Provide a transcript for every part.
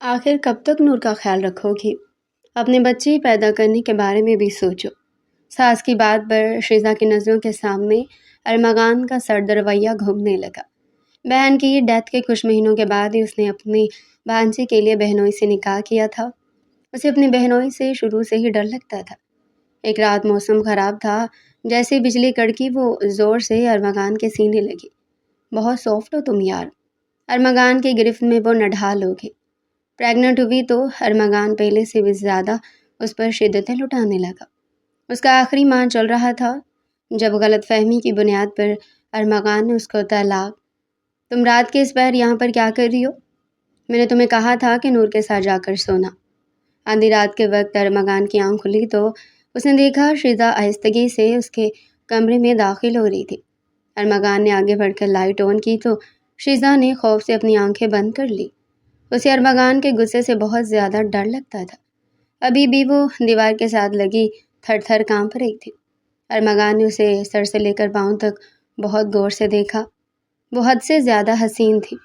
آخر کب تک نور کا خیال رکھو گی؟ اپنے بچے پیدا کرنے کے بارے میں بھی سوچو۔ ساس کی بات پر شیزا کی نظروں کے سامنے ارمغان کا سرد رویہ گھومنے لگا۔ بہن کی ڈیتھ کے کچھ مہینوں کے بعد ہی اس نے اپنی بھانجی کے لیے بہنوئی سے نکاح کیا تھا۔ اسے اپنی بہنوئی سے شروع سے ہی ڈر لگتا تھا۔ ایک رات موسم خراب تھا، جیسے بجلی کڑکی وہ زور سے ارمغان کے سینے لگی۔ بہت سافٹ ہو تم یار۔ ارمغان کی گرفت میں وہ نڈھال ہو گئی۔ پریگننٹ ہوئی تو ارمغان پہلے سے بھی زیادہ اس پر شدتیں لٹانے لگا۔ اس کا آخری ماہ چل رہا تھا جب غلط فہمی کی بنیاد پر ارمغان نے اس کو طلاق۔ تم رات کے اس پہر یہاں پر کیا کر رہی ہو؟ میں نے تمہیں کہا تھا کہ نور کے ساتھ جا کر سونا۔ آدھی رات کے وقت ارمغان کی آنکھ کھلی تو اس نے دیکھا شیزا آہستگی سے اس کے کمرے میں داخل ہو رہی تھی۔ ارمغان نے آگے بڑھ کر لائٹ آن کی تو شیزا نے خوف سے اپنی آنکھیں بند کر لی۔ اسے ارمغان کے غصے سے بہت زیادہ ڈر لگتا تھا۔ ابھی بھی وہ دیوار کے ساتھ لگی تھر تھر کانپ رہی تھی۔ ارمغان نے اسے سر سے لے کر پاؤں تک بہت غور سے دیکھا۔ وہ حد سے زیادہ حسین تھی،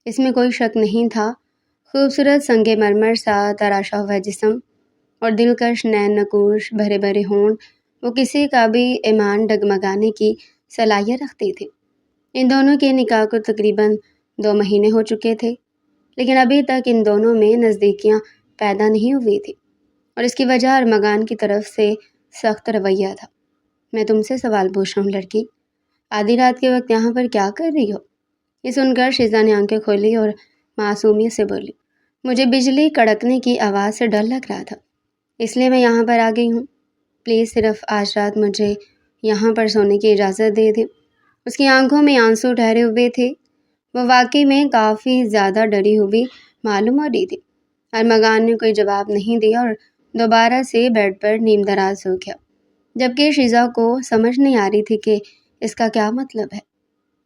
اس میں کوئی شک نہیں تھا۔ خوبصورت سنگ مرمر سا تراشا ہوا جسم اور دلکش نین نقوش بھرے بھرے ہونٹ، وہ کسی کا بھی ایمان ڈگمگانے کی صلاحیت رکھتی تھی۔ ان دونوں کے نکاح کو تقریباً 2 مہینے ہو چکے تھے، لیکن ابھی تک ان دونوں میں نزدیکیاں پیدا نہیں ہوئی تھی، اور اس کی وجہ ارمغان کی طرف سے سخت رویہ تھا۔ میں تم سے سوال پوچھ رہا ہوں لڑکی، آدھی رات کے وقت یہاں پر کیا کر رہی ہو؟ یہ سن کر شیزا نے آنکھیں کھولی اور معصومیت سے بولی، مجھے بجلی کڑکنے کی آواز سے ڈر لگ رہا تھا، اس لیے میں یہاں پر آ گئی ہوں۔ پلیز صرف آج رات مجھے یہاں پر سونے کی اجازت دے دیں۔ اس کی آنکھوں میں آنسو ٹھہرے ہوئے تھے، وہ واقعی میں کافی زیادہ ڈری ہوئی معلوم ہو رہی تھی۔ ارمغان نے کوئی جواب نہیں دیا اور دوبارہ سے بیڈ پر نیم دراز ہو گیا، جبکہ شیزا کو سمجھ نہیں آ رہی تھی کہ اس کا کیا مطلب ہے۔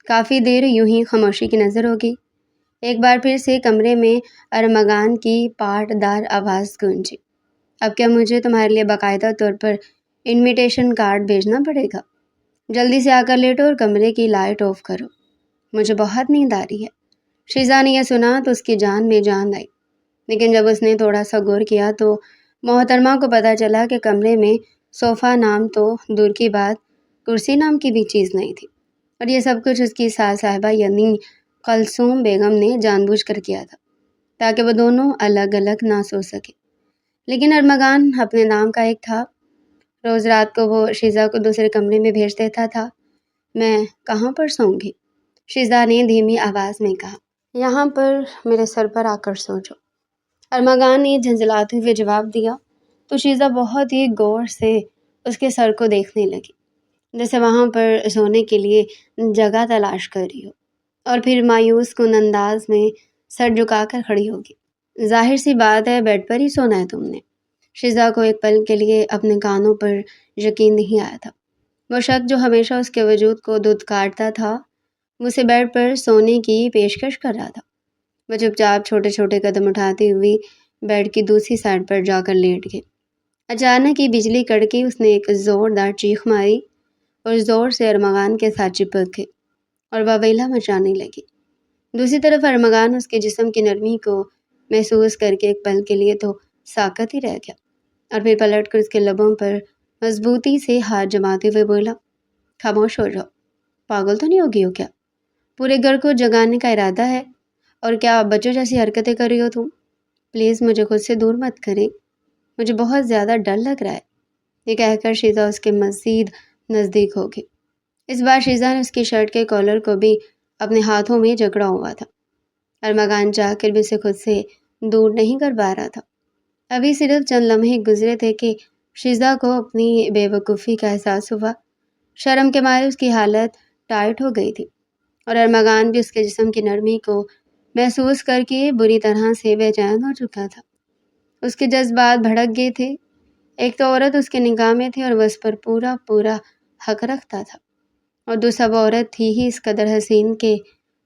کافی دیر یوں ہی خاموشی کی نظر ہوگی۔ ایک بار پھر سے کمرے میں ارمغان کی پاٹ دار آواز گونجی، اب کیا مجھے تمہارے لیے باقاعدہ طور پر انویٹیشن کارڈ بھیجنا پڑے گا؟ جلدی سے آ کر لیٹو اور کمرے کی لائٹ آف کرو، مجھے بہت نیند آ رہی ہے۔ شیزا نے یہ سنا تو اس کی جان میں جان آئی، لیکن جب اس نے تھوڑا سا غور کیا تو محترمہ کو پتہ چلا کہ کمرے میں صوفہ نام تو دور کی بات، کرسی نام کی بھی چیز نہیں تھی، اور یہ سب کچھ اس کی ساس صاحبہ یعنی کلثوم بیگم نے جان بوجھ کر کیا تھا تاکہ وہ دونوں الگ الگ نہ سو سکے۔ لیکن ارمغان اپنے نام کا ایک تھا۔ روز رات کو وہ شیزا کو دوسرے کمرے میں بھیج دیتا تھا۔ میں کہاں پر سوؤں گی؟ شیزا نے دھیمی آواز میں کہا۔ یہاں پر میرے سر پر آ کر سو جاؤ، ارمغان نے جھنجھلاتے ہوئے جواب دیا تو شیزا بہت ہی غور سے اس کے سر کو دیکھنے لگی، جیسے وہاں پر سونے کے لیے جگہ تلاش کر رہی ہو، اور پھر مایوس کن انداز میں سر جھکا کر کھڑی ہوگی۔ ظاہر سی بات ہے بیڈ پر ہی سونا ہے تم نے۔ شیزا کو ایک پل کے لیے اپنے کانوں پر یقین نہیں آیا تھا۔ وہ شک جو ہمیشہ اس کے وجود کو دھتکارتا تھا، اسے بیڈ پر سونے کی پیشکش کر رہا تھا۔ وہ چپ چاپ چھوٹے چھوٹے قدم اٹھاتی ہوئی بیڈ کی دوسری سائڈ پر جا کر لیٹ گئی۔ اچانک ہی بجلی کڑکی، اس نے ایک زوردار چیخ ماری اور زور سے ارمغان کے ساتھ چپک گئی اور واویلا مچانے لگی۔ دوسری طرف ارمغان اس کے جسم کی نرمی کو محسوس کر کے ایک پل کے لیے تو ساکت ہی رہ گیا، اور پھر پلٹ کر اس کے لبوں پر مضبوطی سے ہاتھ جماتے ہوئے بولا، خاموش ہو جاؤ، پاگل تو نہیں ہوگی ہو کیا؟ پورے گھر کو جگانے کا ارادہ ہے، اور کیا بچوں جیسی حرکتیں کر رہی ہو تم؟ پلیز مجھے خود سے دور مت کریں، مجھے بہت زیادہ ڈر لگ رہا ہے۔ یہ کہہ کر شیزا اس کے مزید نزدیک ہو گئی۔ اس بار شیزا نے اس کی شرٹ کے کالر کو بھی اپنے ہاتھوں میں جکڑا ہوا تھا۔ ارمغان چاہ کر بھی اسے خود سے دور نہیں کر پا رہا تھا۔ ابھی صرف چند لمحے گزرے تھے کہ شیزا کو اپنی بے وقوفی کا احساس ہوا۔ شرم کے مارے اس کی حالت ٹائٹ ہو گئی تھی، اور ارمغان بھی اس کے جسم کی نرمی کو محسوس کر کے بری طرح سے بے چین ہو چکا تھا۔ اس کے جذبات بھڑک گئے تھے۔ ایک تو عورت اس کے نکاح میں تھی اور وہ اس پر پورا حق رکھتا تھا، اور دوسرا وہ عورت تھی ہی اس قدر حسین کہ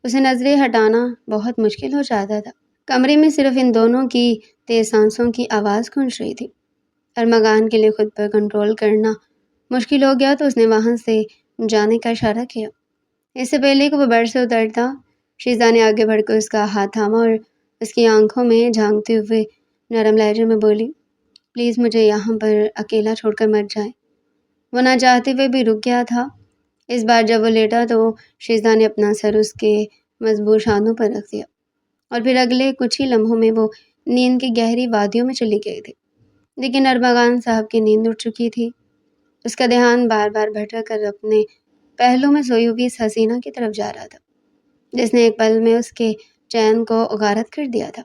اسے نظریں ہٹانا بہت مشکل ہو جاتا تھا۔ کمرے میں صرف ان دونوں کی تیز سانسوں کی آواز گونج رہی تھی۔ ارمغان کے لیے خود پر کنٹرول کرنا مشکل ہو گیا تو اس نے وہاں سے جانے کا اشارہ کیا۔ اس سے پہلے کہ وہ بیڈ سے اترتا، شیزا نے آگے بڑھ کر اس کا ہاتھ تھاما اور اس کی آنکھوں میں جھانکتے ہوئے نرم لہجے میں بولی، پلیز مجھے یہاں پر اکیلا چھوڑ کر مت جائیں۔ وہ نہ چاہتے ہوئے بھی رک گیا تھا۔ اس بار جب وہ لیٹا تو شیزا نے اپنا سر اس کے مضبوط شانوں پر رکھ دیا، اور پھر اگلے کچھ ہی لمحوں میں وہ نیند کی گہری وادیوں میں چلی گئی تھی۔ لیکن ارمغان صاحب کی نیند اٹھ چکی تھی۔ اس کا دھیان بار بار بھٹک کر اپنے پہلو میں سوئی ہوئی اس حسینہ کی طرف جا رہا تھا جس نے ایک پل میں اس کے چین کو غارت کر دیا تھا۔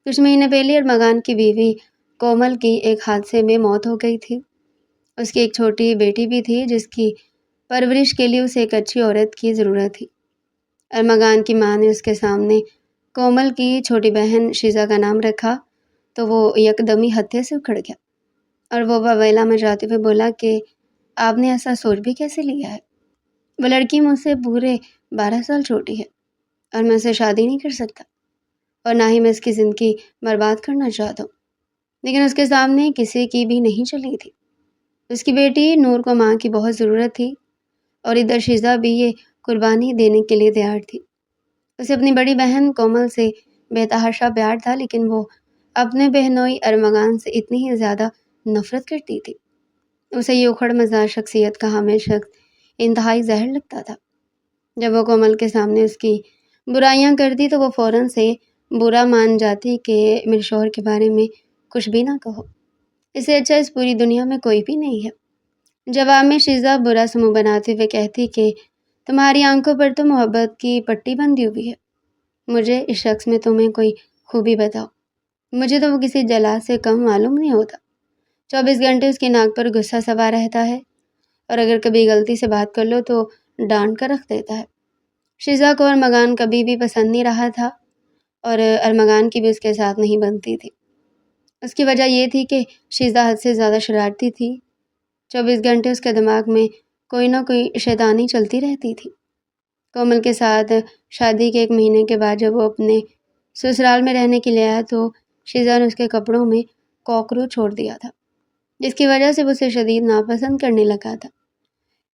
کچھ مہینے پہلے ارمغان کی بیوی کومل کی ایک حادثے میں موت ہو گئی تھی۔ اس کی ایک چھوٹی بیٹی بھی تھی جس کی پرورش کے لیے اسے ایک اچھی عورت کی ضرورت تھی۔ ارمغان کی ماں نے اس کے سامنے کومل کی چھوٹی بہن شیزا کا نام رکھا تو وہ یکدمی ہتھے سے اکھڑ گیا، اور وہ واویلا میں جاتے ہوئے بولا کہ آپ نے ایسا سوچ بھی کیسے لیا ہے؟ وہ لڑکی مجھ سے پورے 12 سال چھوٹی ہے، اور میں اسے شادی نہیں کر سکتا، اور نہ ہی میں اس کی زندگی برباد کرنا چاہتا ہوں۔ لیکن اس کے سامنے کسی کی بھی نہیں چلی تھی۔ اس کی بیٹی نور کو ماں کی بہت ضرورت تھی، اور ادھر شیزا بھی یہ قربانی دینے کے لیے تیار تھی۔ اسے اپنی بڑی بہن کومل سے بے تحاشا پیار تھا، لیکن وہ اپنے بہنوئی ارمغان سے اتنی ہی زیادہ نفرت کرتی تھی۔ اسے یہ اکھڑ مزاج شخصیت کا حامل شخص انتہائی زہر لگتا تھا۔ جب وہ کومل کے سامنے اس کی برائیاں کرتی تو وہ فوراً سے برا مان جاتی کہ میرے شوہر کے بارے میں کچھ بھی نہ کہو، اس سے اچھا اس پوری دنیا میں کوئی بھی نہیں ہے۔ جواب میں شیزا برا سا منہ بناتے ہوئے کہتی کہ تمہاری آنکھوں پر تو محبت کی پٹی بندھی ہوئی ہے۔ مجھے اس شخص میں تمہیں کوئی خوبی بتاؤ، مجھے تو وہ کسی جلاد سے کم معلوم نہیں ہوتا۔ 24 گھنٹے اس کی ناک پر غصہ سوار رہتا ہے، اور اگر کبھی غلطی سے بات کر لو تو ڈانٹ کر رکھ دیتا ہے۔ شیزا کو ارمغان کبھی بھی پسند نہیں رہا تھا، اور ارمغان کی بھی اس کے ساتھ نہیں بنتی تھی۔ اس کی وجہ یہ تھی کہ شیزا حد سے زیادہ شرارتی تھی۔ 24 گھنٹے اس کے دماغ میں کوئی نہ کوئی شیطانی چلتی رہتی تھی۔ کومل کے ساتھ شادی کے 1 مہینے کے بعد جب وہ اپنے سسرال میں رہنے کے لیے آیا تو شیزا نے اس کے کپڑوں میں کاکروچ چھوڑ دیا تھا، جس کی وجہ سے وہ اسے شدید ناپسند کرنے لگا تھا۔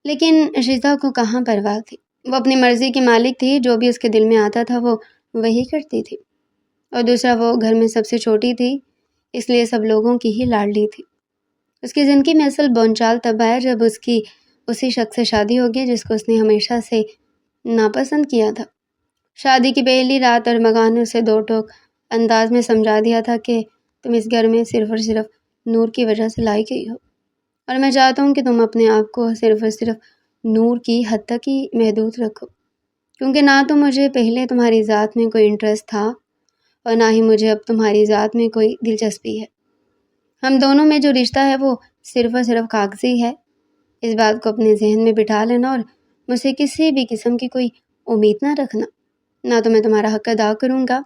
لیکن شیزا کو کہاں پرواہ تھی، وہ اپنی مرضی کی مالک تھی، جو بھی اس کے دل میں آتا تھا وہ وہی کرتی تھی۔ اور دوسرا، وہ گھر میں سب سے چھوٹی تھی، اس لیے سب لوگوں کی ہی لاڈلی تھی۔ اس کی زندگی میں اصل بونچال تب آیا جب اس کی اسی شخص سے شادی ہو گئی جس کو اس نے ہمیشہ سے ناپسند کیا تھا۔ شادی کی پہلی رات ارمغان نے اسے 2 ٹوک انداز میں سمجھا دیا تھا کہ تم اس گھر میں صرف اور صرف نور کی وجہ سے لائی گئی ہو، اور میں چاہتا ہوں کہ تم اپنے آپ کو صرف اور صرف نور کی حد تک ہی محدود رکھو، کیونکہ نہ تو مجھے پہلے تمہاری ذات میں کوئی انٹرسٹ تھا، اور نہ ہی مجھے اب تمہاری ذات میں کوئی دلچسپی ہے۔ ہم دونوں میں جو رشتہ ہے وہ صرف اور صرف کاغذی ہے۔ اس بات کو اپنے ذہن میں بٹھا لینا، اور مجھ سے کسی بھی قسم کی کوئی امید نہ رکھنا۔ نہ تو میں تمہارا حق ادا کروں گا،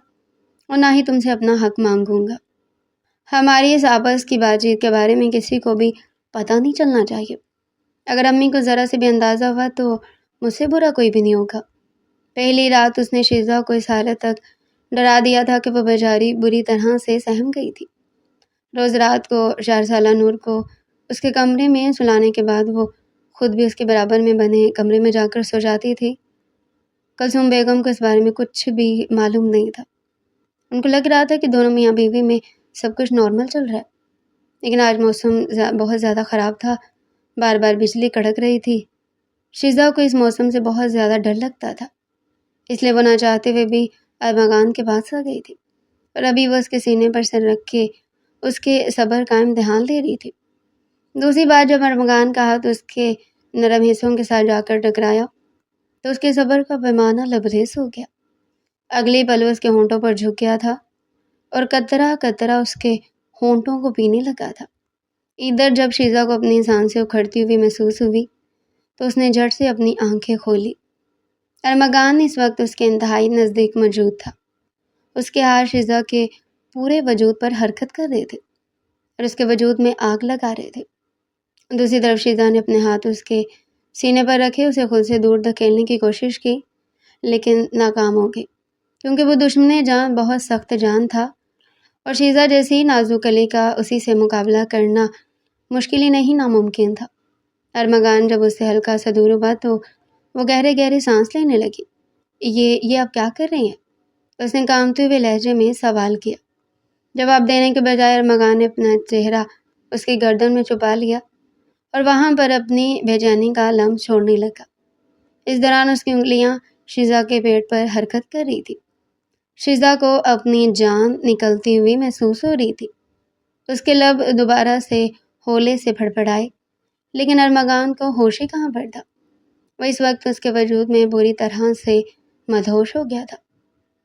اور نہ ہی تم سے اپنا حق مانگوں گا۔ ہماری اس آپس کی بات چیت کے بارے میں کسی کو بھی پتہ نہیں چلنا چاہیے۔ اگر امی کو ذرا سے بھی اندازہ ہوا تو مجھ سے برا کوئی بھی نہیں ہوگا۔ پہلی رات اس نے شیزا کو اس حالت تک ڈرا دیا تھا کہ وہ بیچاری بری طرح سے سہم گئی تھی۔ روز رات کو 4 سالہ نور کو اس کے کمرے میں سلانے کے بعد وہ خود بھی اس کے برابر میں بنے کمرے میں جا کر سو جاتی تھی۔ کلثوم بیگم کو اس بارے میں کچھ بھی معلوم نہیں تھا۔ ان کو لگ رہا تھا کہ دونوں میاں بیوی میں سب کچھ نارمل چل رہا ہے، لیکن آج موسم بہت زیادہ خراب تھا، بار بار بجلی کڑک رہی تھی۔ شیزا کو اس موسم سے بہت زیادہ ڈر لگتا تھا، اس لیے وہ نہ چاہتے ہوئے بھی ارمغان کے پاس آ گئی تھی، اور ابھی وہ اس کے سینے پر سر رکھ کے اس کے صبر کا امتحان لے رہی تھی۔ دوسری بار جب ارمغان کا ہاتھ اس کے نرم حصوں کے ساتھ جا کر ٹکرایا تو اس کے صبر کا پیمانہ لبریز ہو گیا۔ اگلی پل اس کے ہونٹوں پر جھک گیا تھا، اور قطرہ قطرہ اس کے ہونٹوں کو پینے لگا تھا۔ ادھر جب شیزا کو اپنی سانسیں اکھڑتی ہوئی محسوس ہوئی تو اس نے جھٹ سے اپنی آنکھیں کھولی۔ ارمغان اس وقت اس کے انتہائی نزدیک موجود تھا۔ اس کے ہاتھ شیزا کے پورے وجود پر حرکت کر رہے تھے، اور اس کے وجود میں آگ لگا رہے تھے۔ دوسری طرف شیزا نے اپنے ہاتھ اس کے سینے پر رکھے اسے خود سے دور دھکیلنے کی کوشش کی، لیکن ناکام ہو گئی، کیونکہ وہ دشمن جان بہت سخت جان تھا، اور شیزا جیسی نازک کلی کا اسی سے مقابلہ کرنا مشکل ہی نہیں ناممکن تھا۔ ارمغان جب اس سے ہلکا سا دور ہوا تو وہ گہرے گہرے سانس لینے لگی۔ یہ آپ کیا کر رہے ہیں؟ اس نے کانپتے ہوئے لہجے میں سوال کیا۔ جواب دینے کے بجائے ارمغان نے اپنا چہرہ اس کی گردن میں چھپا لیا اور وہاں پر اپنی بے چینی کا لمس چھوڑنے لگا۔ اس دوران اس کی انگلیاں شیزا کے پیٹ پر حرکت کر رہی تھی۔ شیزا کو اپنی جان نکلتی ہوئی محسوس ہو رہی تھی۔ اس کے لب دوبارہ سے ہولے سے پھڑپڑائے، لیکن ارمغان کو ہوش ہی کہاں پر تھا۔ وہ اس وقت اس کے وجود میں بری طرح سے مدہوش ہو گیا تھا۔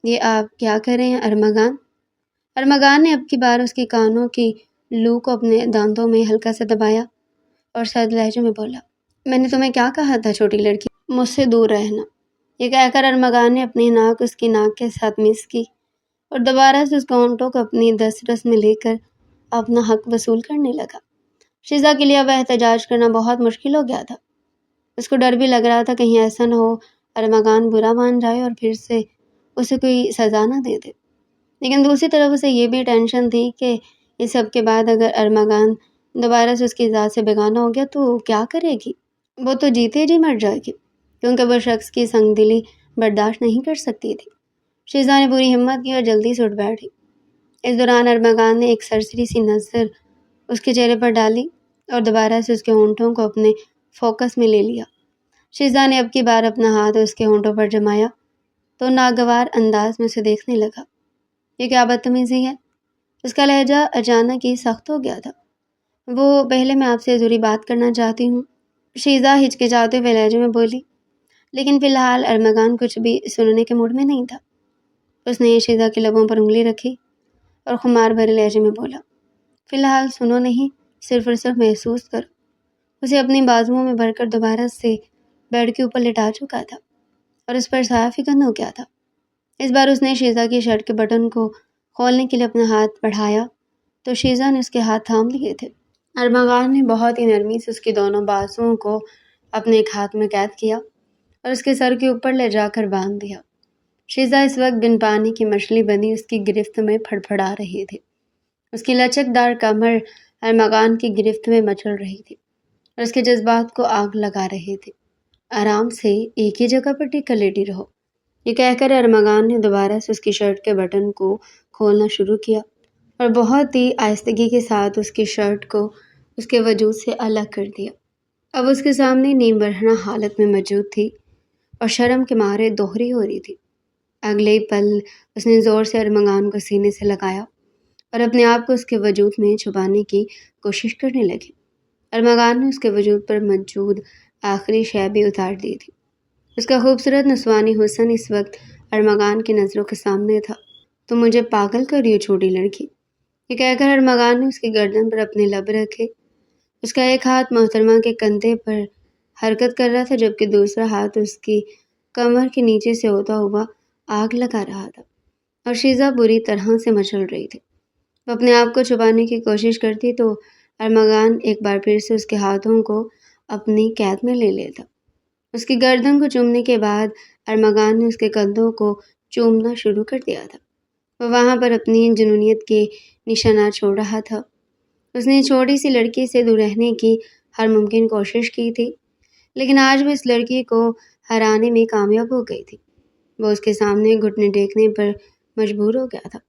یہ آپ کیا کر رہے ہیں ارمغان؟ ارمغان نے اب کی بار اس کے کانوں کی لو کو اپنے دانتوں میں ہلکا سے دبایا اور سرد لہجے میں بولا، میں نے تمہیں کیا کہا تھا چھوٹی لڑکی، مجھ سے دور رہنا۔ یہ کہہ کر ارمغان نے اپنی ناک اس کی ناک کے ساتھ مس کی اور دوبارہ سے اس کے ہونٹوں کو اپنی دسترس میں لے کر اپنا حق وصول کرنے لگا۔ شیزا کے لیے اب احتجاج کرنا بہت مشکل ہو گیا تھا۔ اس کو ڈر بھی لگ رہا تھا کہیں ایسا نہ ہو ارمغان برا مان جائے اور پھر سے اسے کوئی سزا نہ دے دے، لیکن دوسری طرف اسے یہ بھی ٹینشن تھی کہ اس سب کے بعد اگر ارمغان دوبارہ سے اس کی ذات سے بیگانہ ہو گیا تو کیا کرے گی؟ وہ تو جیتے جی مر جائے گی، کیونکہ وہ شخص کی سنگ دلی برداشت نہیں کر سکتی تھی۔ شیزا نے پوری ہمت کی اور جلدی سے اٹھ بیٹھی۔ اس دوران ارمغان نے ایک سرسری سی نظر اس کے چہرے پر ڈالی اور دوبارہ سے اس کے ہونٹوں کو اپنے فوکس میں لے لیا۔ شیزا نے اب کی بار اپنا ہاتھ اس کے ہونٹوں پر جمایا تو ناگوار انداز میں اسے دیکھنے لگا۔ یہ کیا بدتمیزی ہے؟ اس کا لہجہ اچانک ہی سخت ہو گیا تھا۔ وہ پہلے میں آپ سے ضروری بات کرنا چاہتی ہوں، شیزا ہچکچاتے ہوئے لہجے میں بولی، لیکن فی الحال ارمغان کچھ بھی سننے کے موڈ میں نہیں تھا۔ اس نے شیزا کے لبوں پر انگلی رکھی اور خمار بھرے لہجے میں بولا، فی الحال سنو نہیں، صرف اور صرف محسوس کرو۔ اسے اپنی بازوؤں میں بھر کر دوبارہ سے بیڈ کے اوپر لٹا چکا تھا اور اس پر سایہ فکن ہو گیا تھا۔ اس بار اس نے شیزا کی شرٹ کے بٹن کو کھولنے کے لیے اپنا ہاتھ بڑھایا تو شیزا نے اس کے ہاتھ تھام لیے تھے۔ ارمغان نے بہت ہی نرمی سے اس کی دونوں بازوؤں کو اپنے ایک ہاتھ میں قید کیا اور اس کے سر کے اوپر لے جا کر باندھ دیا۔ شیزا اس وقت بن پانی کی مچھلی بنی اس کی گرفت میں پھڑپھڑا رہی تھی۔ اس کی لچک دار کمر ارمغان کی گرفت میں مچل رہی تھی اور اس کے جذبات کو آگ لگا رہے تھے۔ آرام سے ایک ہی جگہ پر ٹک کر لیٹی رہو، یہ کہہ کر ارمغان نے دوبارہ سے اس کی شرٹ کے بٹن کو کھولنا شروع کیا اور بہت ہی آہستگی کے ساتھ اس کی شرٹ کو اس کے وجود سے الگ کر دیا۔ اب اس کے سامنے نیم برہنہ حالت میں موجود تھی اور شرم کے مارے دوہری ہو رہی تھی۔ اگلے پل اس نے زور سے ارمغان کو سینے سے لگایا اور اپنے آپ کو اس کے وجود میں چھپانے کی کوشش کرنے لگی۔ ارمغان نے اس کے وجود پر موجود آخری شے بھی اتار دی تھی۔ اس کا خوبصورت نسوانی حسن اس وقت ارمغان کی نظروں کے سامنے تھا۔ تم مجھے پاگل کر رہی ہو چھوٹی لڑکی، یہ کہہ کر ارمغان نے اس کی گردن پر اپنے لب رکھے۔ اس کا ایک ہاتھ محترمہ کے کندھے پر حرکت کر رہا تھا جبکہ دوسرا ہاتھ اس کی کمر کے نیچے سے ہوتا ہوا آگ لگا رہا تھا اور شیزا بری طرح سے مچل رہی تھی۔ وہ اپنے آپ کو چھپانے کی کوشش کرتی تو ارمغان ایک بار پھر سے اس کے ہاتھوں کو اپنی قید میں لے لیتا۔ اس کی گردن کو چومنے کے بعد ارمغان نے اس کے کندھوں کو چومنا شروع کر دیا تھا۔ وہ وہاں پر اپنی جنونیت کے نشانات چھوڑ رہا تھا۔ اس نے چھوٹی سی لڑکی سے دور رہنے کی ہر ممکن کوشش کی تھی، لیکن آج وہ اس لڑکی کو ہرانے میں کامیاب ہو گئی تھی۔ وہ اس کے سامنے گھٹنے ٹیکنے پر مجبور ہو گیا تھا۔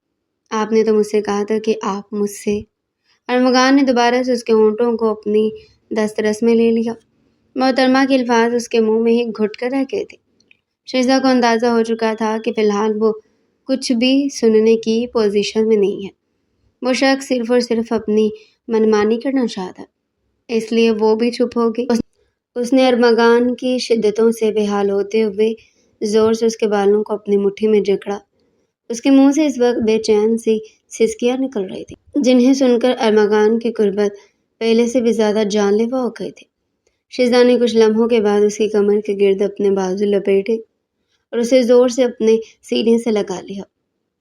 آپ نے تو مجھ سے کہا تھا کہ آپ مجھ سے… ارمغان نے دوبارہ سے اس کے ہونٹوں کو اپنی دسترس میں لے لیا۔ محترمہ کے الفاظ اس کے منہ میں ہی گھٹ کر رہ گئے تھے۔ شیزا کو اندازہ ہو چکا تھا کہ فی الحال وہ کچھ بھی سننے کی پوزیشن میں نہیں ہے۔ وہ شخص صرف اور صرف اپنی منمانی کرنا چاہتا، اس لیے وہ بھی چپ ہو گئی۔ اس نے ارمغان کی شدتوں سے بے حال ہوتے ہوئے زور سے اس کے بالوں کو اپنی مٹھی میں جکڑا۔ اس کے منہ سے اس وقت بے چین سی سسکیاں نکل رہی تھیں جنہیں سن کر ارمغان کی قربت پہلے سے بھی زیادہ جان لیوا ہو گئی تھی۔ شیزا نے کچھ لمحوں کے بعد اس کی کمر کے گرد اپنے بازو لپیٹے اور اسے زور سے اپنے سینے سے لگا لیا۔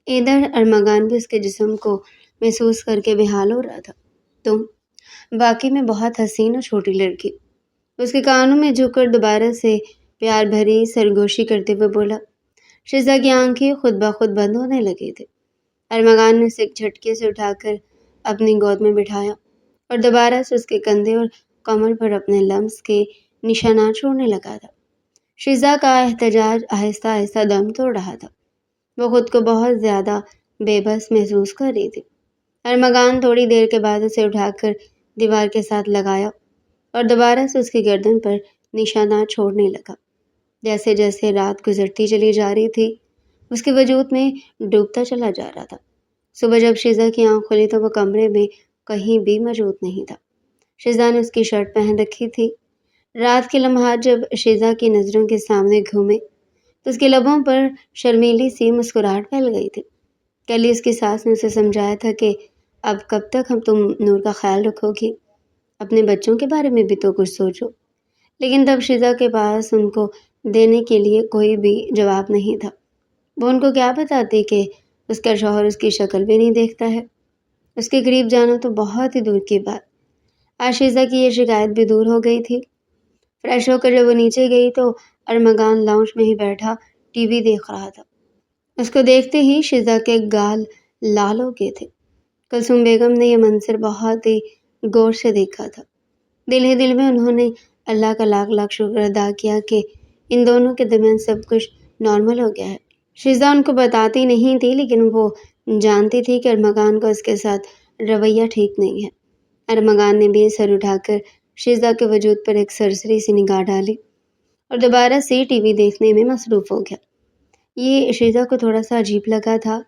ادھر ارمغان بھی اس کے جسم کو محسوس کر کے بے حال ہو رہا تھا۔ تم واقعی میں بہت حسین ہو چھوٹی لڑکی، اس کے کانوں میں جھک کر دوبارہ سے پیار بھری سرگوشی کرتے ہوئے بولا۔ شیزا کی آنکھیں خود بخود بند ہونے لگی تھی۔ ارمغان نے اسے ایک جھٹکے سے اٹھا کر اپنی گود میں بٹھایا اور دوبارہ سے اس کے کندھے اور کمر پر اپنے لمس کے نشانات چھوڑنے لگا تھا۔ شیزا کا احتجاج آہستہ آہستہ دم توڑ رہا تھا۔ وہ خود کو بہت زیادہ بے بس محسوس کر رہی تھی۔ ارمغان تھوڑی دیر کے بعد اسے اٹھا کر دیوار کے ساتھ لگایا اور دوبارہ سے اس کی گردن پر نشانات چھوڑنے لگا۔ جیسے جیسے رات گزرتی چلی جا رہی تھی اس کے وجود میں ڈوبتا چلا جا رہا تھا۔ صبح جب شیزا کی آنکھ کھلی تو وہ کمرے میں کہیں بھی موجود نہیں تھا۔ شیزا نے اس کی شرٹ پہن رکھی تھی۔ رات کے لمحات جب شیزا کی نظروں کے سامنے گھومے تو اس کے لبوں پر شرمیلی سی مسکراہٹ پھیل گئی تھی۔ کل ہی اس کی ساس نے اسے سمجھایا تھا کہ اب کب تک تم نور کا خیال رکھو گی، اپنے بچوں کے بارے میں بھی تو کچھ سوچو۔ لیکن تب شیزا کے پاس ان کو دینے کے لیے کوئی بھی جواب نہیں تھا۔ وہ ان کو کیا بتاتی کہ اس کا شوہر اس کی شکل بھی نہیں دیکھتا ہے۔ اس کے قریب جانا تو بہت ہی دور کی بات۔ آج شیزا کی یہ شکایت بھی دور ہو گئی تھی۔ فریش ہو کر جب وہ نیچے گئی تو ارمغان لاؤنج میں ہی بیٹھا ٹی وی دیکھ رہا تھا۔ اس کو دیکھتے ہی شیزا کے گال لال ہو گئے تھے۔ کلثوم بیگم نے یہ منظر بہت ہی غور سے دیکھا تھا۔ دل ہی دل میں انہوں نے اللہ کا لاکھ لاکھ شکر ادا کیا کہ ان دونوں کے درمیان سب کچھ نارمل ہو گیا ہے۔ شیزا ان کو بتاتی نہیں تھی لیکن وہ جانتی تھی کہ ارمغان کو اس کے ساتھ رویہ ٹھیک نہیں ہے۔ ارمغان نے بھی سر اٹھا کر شیزا کے وجود پر ایک سرسری سی نگاہ ڈالی اور دوبارہ سے ٹی وی دیکھنے میں مصروف ہو گیا۔ یہ شیزا کو تھوڑا سا عجیب لگا تھا۔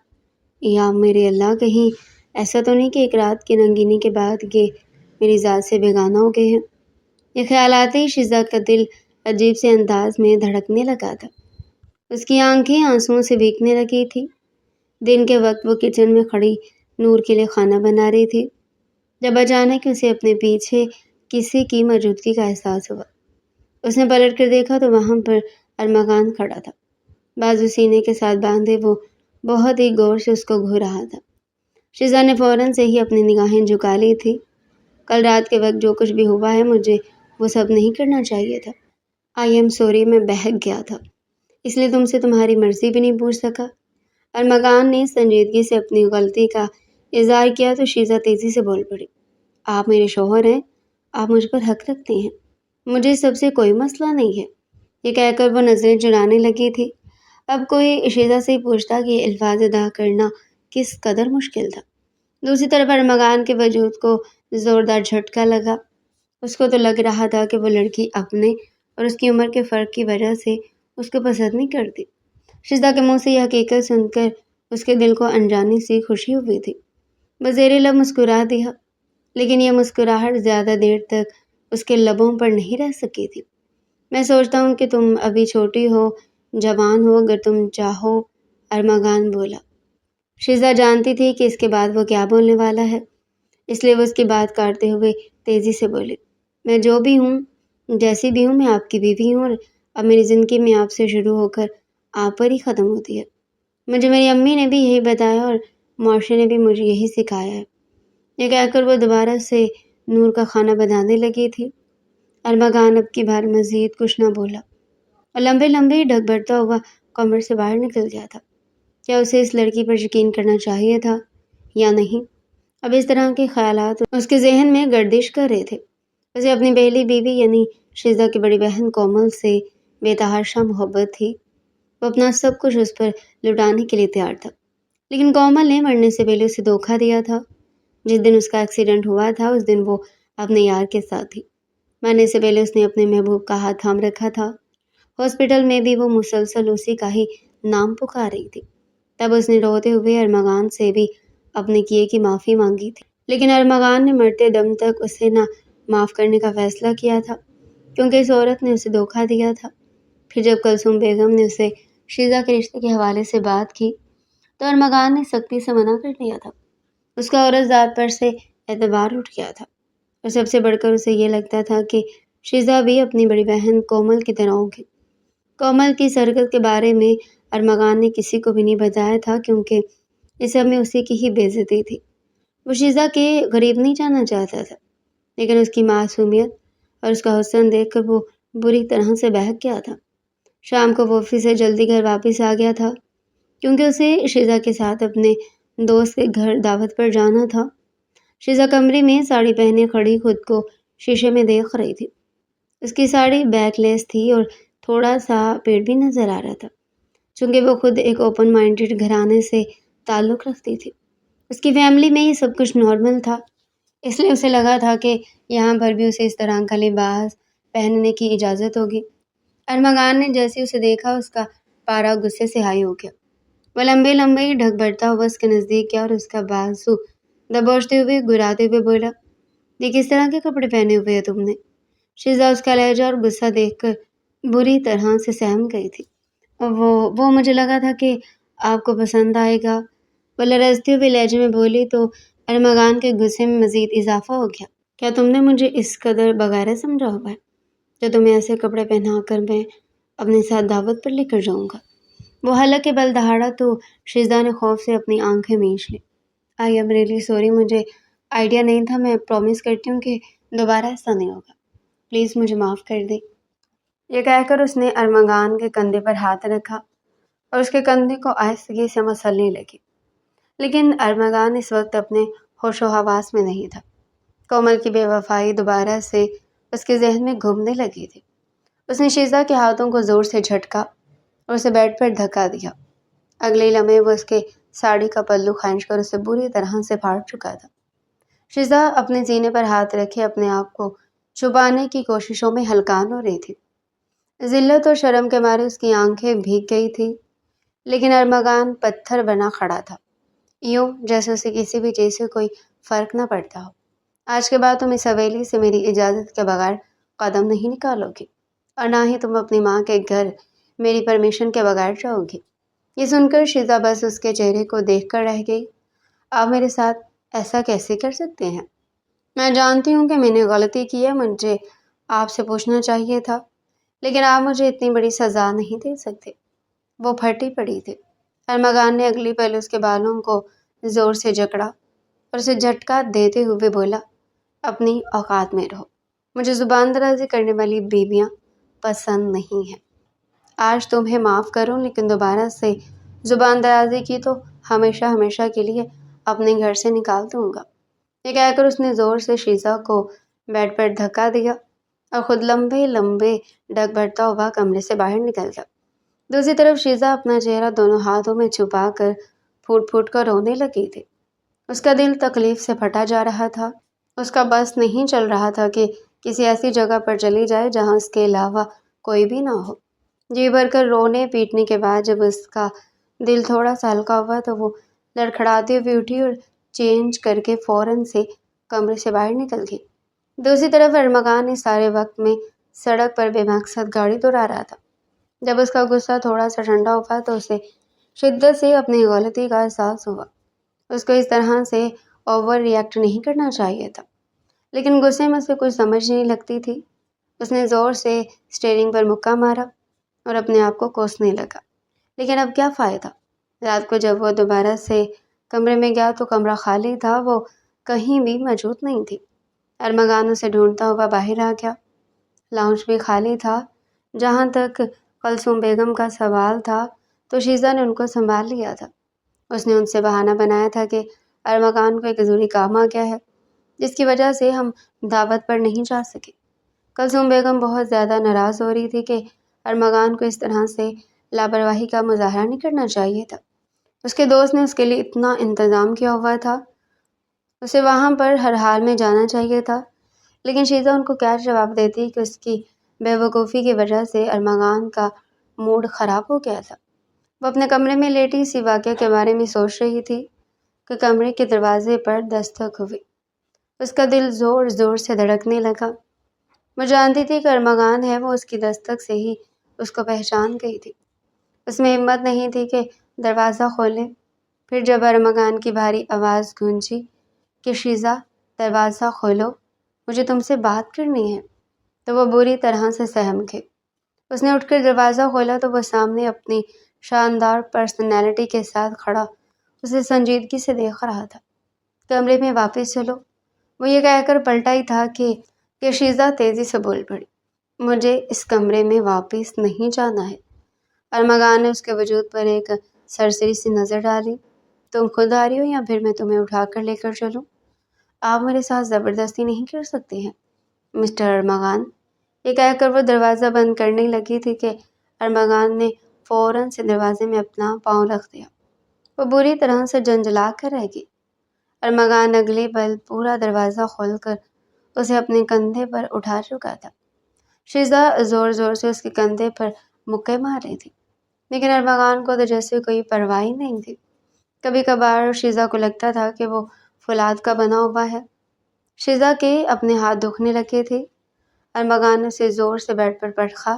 یا میرے اللہ، کہیں ایسا تو نہیں کہ ایک رات کی رنگینی کے بعد یہ میری ذات سے بیگانہ ہو گئے ہیں۔ یہ خیال آتے ہی شیزا کا دل عجیب سے انداز میں دھڑکنے لگا تھا۔ اس کی آنکھیں آنسوؤں سے بھیگنے لگی تھی۔ دن کے وقت وہ کچن میں کھڑی نور کے لیے کھانا بنا رہی تھی جب اچانک اسے اپنے پیچھے کسی کی موجودگی کا احساس ہوا۔ اس نے پلٹ کر دیکھا تو وہاں پر ارمغان کھڑا تھا، بازو سینے کے ساتھ باندھے وہ بہت ہی غور سے اس کو گھور رہا تھا۔ شیزا نے فوراً سے ہی اپنی نگاہیں جھکا لی تھی۔ کل رات کے وقت جو کچھ بھی ہوا ہے مجھے وہ سب نہیں کرنا چاہیے تھا۔ آئی ایم سوری، میں بہک گیا تھا، اس لیے تم سے تمہاری مرضی بھی نہیں پوچھ سکا۔ ارمغان نے سنجیدگی سے اپنی غلطی کا اظہار کیا تو شیزا تیزی سے بول پڑی، آپ میرے شوہر ہیں، آپ مجھ پر حق رکھتے ہیں، مجھے سب سے کوئی مسئلہ نہیں ہے۔ یہ کہہ کر وہ نظریں چڑھانے لگی تھی۔ اب کوئی شیزا سے ہی پوچھتا کہ یہ الفاظ ادا کرنا کس قدر مشکل تھا۔ دوسری طرف ارمغان کے وجود کو زوردار جھٹکا لگا۔ اس کو تو لگ رہا تھا کہ وہ لڑکی اپنے اور اس کی عمر کے فرق کی وجہ سے اس کو پسند نہیں کرتی۔ شیزا کے منہ سے یہ حقیقت سن کر اس کے دل کو انجانی سی خوشی ہوئی تھی۔ وہ زیر لب مسکرا دیا، لیکن یہ مسکراہٹ زیادہ دیر تک اس کے لبوں پر نہیں رہ سکی تھی۔ میں سوچتا ہوں کہ تم ابھی چھوٹی ہو، جوان ہو، اگر تم چاہو، ارمغان بولا۔ شیزا جانتی تھی کہ اس کے بعد وہ کیا بولنے والا ہے، اس لیے وہ اس کی بات کاٹتے ہوئے تیزی سے بولی، میں جو بھی ہوں، جیسی بھی ہوں، میں آپ کی بیوی ہوں اور اب میری زندگی میں آپ سے شروع ہو کر آپ پر ہی ختم ہوتی ہے۔ مجھے میری امی نے بھی یہی بتایا اور معاشرے نے بھی مجھے یہی سکھایا ہے۔ یہ کہہ کر وہ دوبارہ سے نور کا کھانا بنانے لگی تھی۔ ارمغان اب کی بار مزید کچھ نہ بولا اور لمبے لمبے ڈھک بڑھتا ہوا کمرے سے باہر نکل گیا تھا۔ کیا اسے اس لڑکی پر یقین کرنا چاہیے تھا یا نہیں؟ اب اس طرح کے خیالات اس کے ذہن میں گردش کر رہے تھے۔ اسے اپنی پہلی بیوی یعنی شیزا کی بڑی بہن کومل سے بے تحاشا محبت تھی۔ وہ اپنا سب کچھ اس پر لٹانے کے لیے تیار تھا، لیکن کومل نے مرنے سے پہلے اسے دھوکہ دیا تھا۔ جس دن اس کا ایکسیڈنٹ ہوا تھا اس دن وہ اپنے یار کے ساتھ تھی۔ مرنے سے پہلے اس نے اپنے محبوب کا ہاتھ تھام رکھا تھا۔ ہاسپٹل میں بھی وہ مسلسل اسی کا ہی نام پکار رہی تھی۔ تب اس نے روتے ہوئے ارمغان سے بھی اپنے کیے کی معافی مانگی تھی، لیکن ارمغان نے مرتے دم تک اسے نہ معاف کرنے کا فیصلہ کیا تھا کیونکہ اس عورت نے اسے دھوکہ دیا تھا۔ پھر جب کلثوم بیگم نے اسے شیزا کے رشتے کے حوالے سے بات کی تو ارمغان نے سختی سے منع کر دیا تھا۔ اس کا عورت ذات پر سے اعتبار اٹھ گیا تھا اور سب سے بڑھ کر اسے یہ لگتا تھا کہ شیزا بھی اپنی بڑی بہن کومل کی طرح ہوگی۔ کومل کی اس حرکت کے بارے میں ارمغان نے کسی کو بھی نہیں بتایا تھا کیونکہ اس سب میں اسی کی ہی بے عزتی تھی۔ وہ شیزا کے قریب نہیں جانا چاہتا تھا، لیکن اس کی معصومیت اور اس کا حسن دیکھ کر وہ بری طرح سے بہک گیا تھا۔ شام کو وہ آفس سے جلدی گھر واپس آ گیا تھا کیونکہ اسے شیزا کے ساتھ اپنے دوست کے گھر دعوت پر جانا تھا۔ شیزا کمرے میں ساڑی پہنے کھڑی خود کو شیشے میں دیکھ رہی تھی۔ اس کی ساڑی بیک لیس تھی اور تھوڑا سا پیٹ بھی نظر آ رہا تھا۔ چونکہ وہ خود ایک اوپن مائنڈڈ گھرانے سے تعلق رکھتی تھی۔ اس کی فیملی میں یہ سب کچھ نارمل تھا، اس لیے اسے لگا تھا کہ یہاں پر بھی اسے اس طرح کا لباس پہننے کی اجازت ہوگی۔ ارمغان نے جیسے اسے دیکھا اس کا پارا غصے سے ہائی ہو گیا۔ وہ لمبے لمبے ڈھک بڑھتا ہوا اس کے نزدیک گیا اور اس کا بازو دبوچتے ہوئے گراتے ہوئے بولا، یہ کس طرح کے کپڑے پہنے ہوئے ہیں تم نے؟ شیزا اس کا لہجہ اور غصہ دیکھ کر بری طرح سے سہم گئی تھی۔ وہ مجھے لگا تھا کہ آپ کو پسند آئے گا، وہ لرزتے ہوئے لہجے میں بولی تو ارمغان کے غصے میں مزید اضافہ ہو گیا۔ کیا تم نے مجھے اس قدر بغیرہ سمجھا ہوا ہے جو تمہیں ایسے کپڑے پہنا کر میں اپنے ساتھ دعوت پر لے کر جاؤں گا؟ وہ حلق کے بل دہاڑا تو شیزا نے خوف سے اپنی آنکھیں مینچ لی۔ آئی ایم ریئلی سوری، مجھے آئیڈیا نہیں تھا، میں پرومس کرتی ہوں کہ دوبارہ ایسا نہیں ہوگا، پلیز مجھے معاف کر دیں۔ یہ کہہ کر اس نے ارمغان کے کندھے پر ہاتھ رکھا اور اس کے کندھے کو آہستگی سے مسلنے لگی، لیکن ارمغان اس وقت اپنے ہوش و حواس میں نہیں تھا۔ کومل کی بے وفائی دوبارہ سے اس کے ذہن میں گھومنے لگی تھی۔ اس نے شیزا کے ہاتھوں کو زور سے جھٹکا اور اسے بیڈ پر دھکا دیا۔ اگلے لمحے وہ اس کے ساڑی کا پلو کھینچ کر اسے بری طرح سے پھاڑ چکا تھا۔ شیزا اپنے سینے پر ہاتھ رکھے اپنے آپ کو چھپانے کی کوششوں میں ہلکان ہو رہی تھی۔ ذلت اور شرم کے مارے اس کی آنکھیں بھیگ گئی تھی، لیکن ارمغان پتھر بنا کھڑا تھا، یوں جیسے اسے کسی بھی چیز سے کوئی فرق نہ پڑتا ہو۔ آج کے بعد تم اس حویلی سے میری اجازت کے بغیر قدم نہیں نکالو گی، اور نہ ہی تم اپنی ماں کے گھر میری پرمیشن کے بغیر جاؤ گی۔ یہ سن کر شیزا بس اس کے چہرے کو دیکھ کر رہ گئی۔ آپ میرے ساتھ ایسا کیسے کر سکتے ہیں؟ میں جانتی ہوں کہ میں نے غلطی کی ہے، مجھے آپ سے پوچھنا چاہیے تھا، لیکن آپ مجھے اتنی بڑی سزا نہیں دے سکتے۔ وہ پھٹی پڑی تھی۔ ارمغان نے اگلی پل اس کے بالوں کو زور سے جکڑا اور اسے جھٹکا دیتے ہوئے بولا، اپنی اوقات میں رہو، مجھے زبان درازی کرنے والی بیویاں پسند نہیں ہیں۔ آج تمہیں معاف کروں، لیکن دوبارہ سے زبان درازی کی تو ہمیشہ ہمیشہ کے لیے اپنے گھر سے نکال دوں گا۔ یہ کہہ کر اس نے زور سے شیزا کو بیڈ پر دھکا دیا اور خود لمبے لمبے ڈگ بڑھتا ہوا کمرے سے باہر نکل گیا۔ دوسری طرف شیزا اپنا چہرہ دونوں ہاتھوں میں چھپا کر پھوٹ پھوٹ کر رونے لگی تھی۔ اس کا دل تکلیف سے پھٹا جا رہا تھا۔ اس کا بس نہیں چل رہا تھا کہ کسی ایسی جگہ پر چلی جائے جہاں اس کے علاوہ کوئی بھی نہ ہو۔ جی بھر کر رونے پیٹنے کے بعد جب اس کا دل تھوڑا سا ہلکا ہوا تو وہ لڑکھڑاتے ہوئے اٹھی اور چینج کر کے فوراً سے کمرے سے باہر نکل گئی۔ دوسری طرف ارمغان اس سارے وقت میں سڑک پر بے مقصد گاڑی دوڑا رہا تھا۔ جب اس کا غصہ تھوڑا سا ٹھنڈا ہوا تو اسے شدت سے اپنی غلطی کا احساس ہوا۔ اس کو اس طرح سے اوور ری ایکٹ نہیں کرنا چاہیے تھا، لیکن غصے میں اسے کچھ سمجھ نہیں لگتی تھی۔ اس نے زور سے اسٹیئرنگ پر مکہ مارا اور اپنے آپ کو کوسنے لگا، لیکن اب کیا فائدہ؟ رات کو جب وہ دوبارہ سے کمرے میں گیا تو کمرہ خالی تھا، وہ کہیں بھی موجود نہیں تھی۔ ارمغان اسے ڈھونڈتا ہوا باہر آ گیا۔ لاؤنج بھی خالی تھا۔ جہاں تک کلثوم بیگم کا سوال تھا تو شیزا نے ان کو سنبھال لیا تھا۔ اس نے ان سے بہانہ بنایا تھا کہ ارمغان کو ایک ضروری کام آ گیا ہے، جس کی وجہ سے ہم دعوت پر نہیں جا سکے۔ کلثوم بیگم بہت زیادہ ناراض ہو رہی تھی کہ ارمغان کو اس طرح سے لاپرواہی کا مظاہرہ نہیں کرنا چاہیے تھا۔ اس کے دوست نے اس کے لیے اتنا انتظام کیا ہوا تھا، اسے وہاں پر ہر حال میں جانا چاہیے تھا، لیکن شیزا ان کو کیا جواب دیتی کہ اس کی بے وقوفی کی وجہ سے ارمغان کا موڈ خراب ہو گیا تھا۔ وہ اپنے کمرے میں لیٹی اسی واقعے کے بارے میں سوچ رہی تھی کہ کمرے کے دروازے پر دستک ہوئی۔ اس کا دل زور زور سے دھڑکنے لگا۔ وہ جانتی تھی کہ ارمغان ہے، وہ اس کی دستک سے ہی اس کو پہچان گئی تھی۔ اس میں ہمت نہیں تھی کہ دروازہ کھولے۔ پھر جب ارمغان کی بھاری آواز گونجی کہ شیزا دروازہ کھولو، مجھے تم سے بات کرنی ہے، تو وہ بری طرح سے سہم گئی۔ اس نے اٹھ کر دروازہ کھولا تو وہ سامنے اپنی شاندار پرسنالٹی کے ساتھ کھڑا اسے سنجیدگی سے دیکھ رہا تھا۔ کمرے میں واپس چلو، وہ یہ کہہ کر پلٹا ہی تھا کہ شیزا تیزی سے بول پڑی، مجھے اس کمرے میں واپس نہیں جانا ہے۔ ارمغان نے اس کے وجود پر ایک سرسری سی نظر ڈالی۔ تم خود آ رہی ہو یا پھر میں تمہیں اٹھا کر لے کر چلوں؟ آپ میرے ساتھ زبردستی نہیں کر سکتے ہیں مسٹر ارمغان۔ یہ کہہ کر وہ دروازہ بند کرنے لگی تھی کہ ارمغان نے فوراً سے دروازے میں اپنا پاؤں رکھ دیا۔ وہ بری طرح سے جھنجھلا کر رہ گئی۔ ارمغان اگلے پل پورا دروازہ کھول کر اسے اپنے کندھے پر اٹھا چکا تھا۔ شیزا زور زور سے اس کے کندھے پر مکے مار رہی تھی، لیکن ارمغان کو تو جیسے کوئی پرواہ ہی نہیں تھی۔ کبھی کبھار شیزا کو لگتا تھا کہ وہ فولاد کا بنا ہوا ہے۔ شیزا کے اپنے ہاتھ دکھنے لگے تھے۔ ارمغان نے اسے زور سے بیڈ پر پٹخا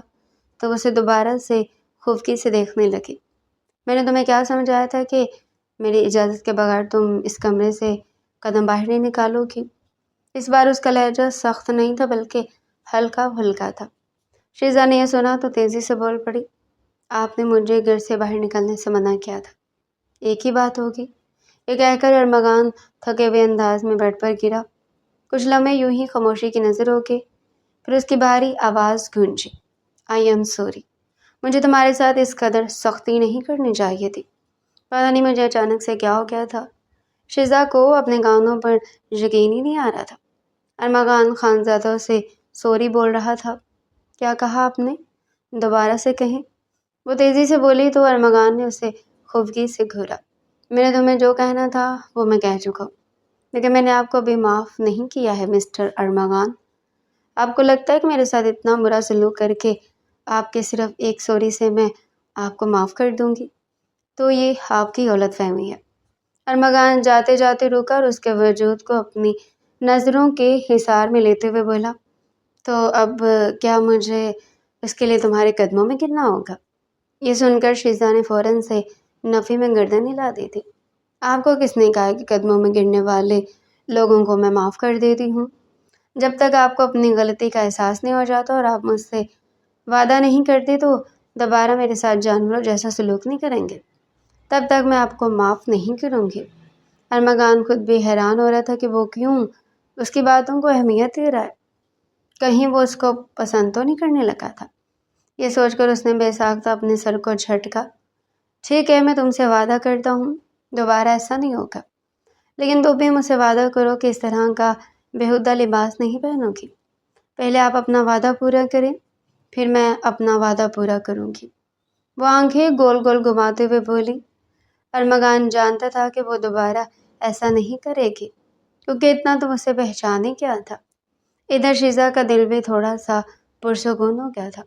تو اسے دوبارہ سے خفگی سے دیکھنے لگی۔ میں نے تمہیں کیا سمجھایا تھا کہ میری اجازت کے بغیر تم اس کمرے سے قدم باہر نہیں نکالو گی؟ اس بار اس کا لہجہ سخت نہیں تھا بلکہ ہلکا پھلکا تھا۔ شیزا نے یہ سنا تو تیزی سے بول پڑی، آپ نے مجھے گھر سے باہر نکلنے سے منع کیا تھا، ایک ہی بات ہوگی۔ یہ کہہ کر ارمغان تھکے ہوئے انداز میں بیڈ پر گرا۔ کچھ لمحے یوں ہی خاموشی کی نظر ہو گئی، پھر اس کی بھاری آواز گونجی، آئی ایم سوری، مجھے تمہارے ساتھ اس قدر سختی نہیں کرنی چاہیے تھی۔ پتہ نہیں مجھے اچانک سے کیا ہو گیا تھا۔ شیزا کو اپنے کانوں پر یقین ہی نہیں آ رہا تھا۔ ارمغان خانزادہ سے سوری بول رہا تھا۔ کیا کہا آپ نے؟ دوبارہ سے کہیں۔ وہ تیزی سے بولی تو ارمغان نے اسے خفگی سے گھورا۔ میں نے تمہیں جو کہنا تھا وہ میں کہہ چکا ہوں، لیکن میں نے آپ کو ابھی معاف نہیں کیا ہے مسٹر ارمغان۔ آپ کو لگتا ہے کہ میرے ساتھ اتنا برا سلوک کر کے آپ کے صرف ایک سوری سے میں آپ کو معاف کر دوں گی؟ تو یہ آپ کی غلط فہمی ہے۔ ارمغان جاتے جاتے رکا اور اس کے وجود کو اپنی نظروں کے حصار میں لیتے ہوئے بولا، تو اب کیا مجھے اس کے لیے تمہارے قدموں میں گرنا ہوگا؟ یہ سن کر شیزا نے فوراً سے نفی میں گردن ہلا دی تھی۔ آپ کو کس نے کہا کہ قدموں میں گرنے والے لوگوں کو میں معاف کر دیتی ہوں؟ جب تک آپ کو اپنی غلطی کا احساس نہیں ہو جاتا اور آپ مجھ سے وعدہ نہیں کرتے تو دوبارہ میرے ساتھ جانوروں جیسا سلوک نہیں کریں گے، تب تک میں آپ کو معاف نہیں کروں گی۔ ارمغان خود بھی حیران ہو رہا تھا کہ وہ کیوں اس کی باتوں کو اہمیت دے رہا ہے، کہیں وہ اس کو پسند تو نہیں کرنے لگا تھا۔ یہ سوچ کر اس نے بے ساختہ اپنے سر کو جھٹکا۔ ٹھیک ہے، میں تم سے وعدہ کرتا ہوں دوبارہ ایسا نہیں ہوگا، لیکن تم بھی مجھ سے وعدہ کرو کہ اس طرح کا بیہودہ لباس نہیں پہنو گی۔ پہلے آپ اپنا وعدہ پورا کریں، پھر میں اپنا وعدہ پورا کروں گی۔ وہ آنکھیں گول گول گھماتے ہوئے بولی۔ ارمغان جانتا تھا کہ وہ دوبارہ ایسا نہیں کرے گی، کیونکہ اتنا تو اسے پہچان ہی کیا تھا۔ ادھر شیزا کا دل بھی تھوڑا سا پرسکون ہو گیا تھا،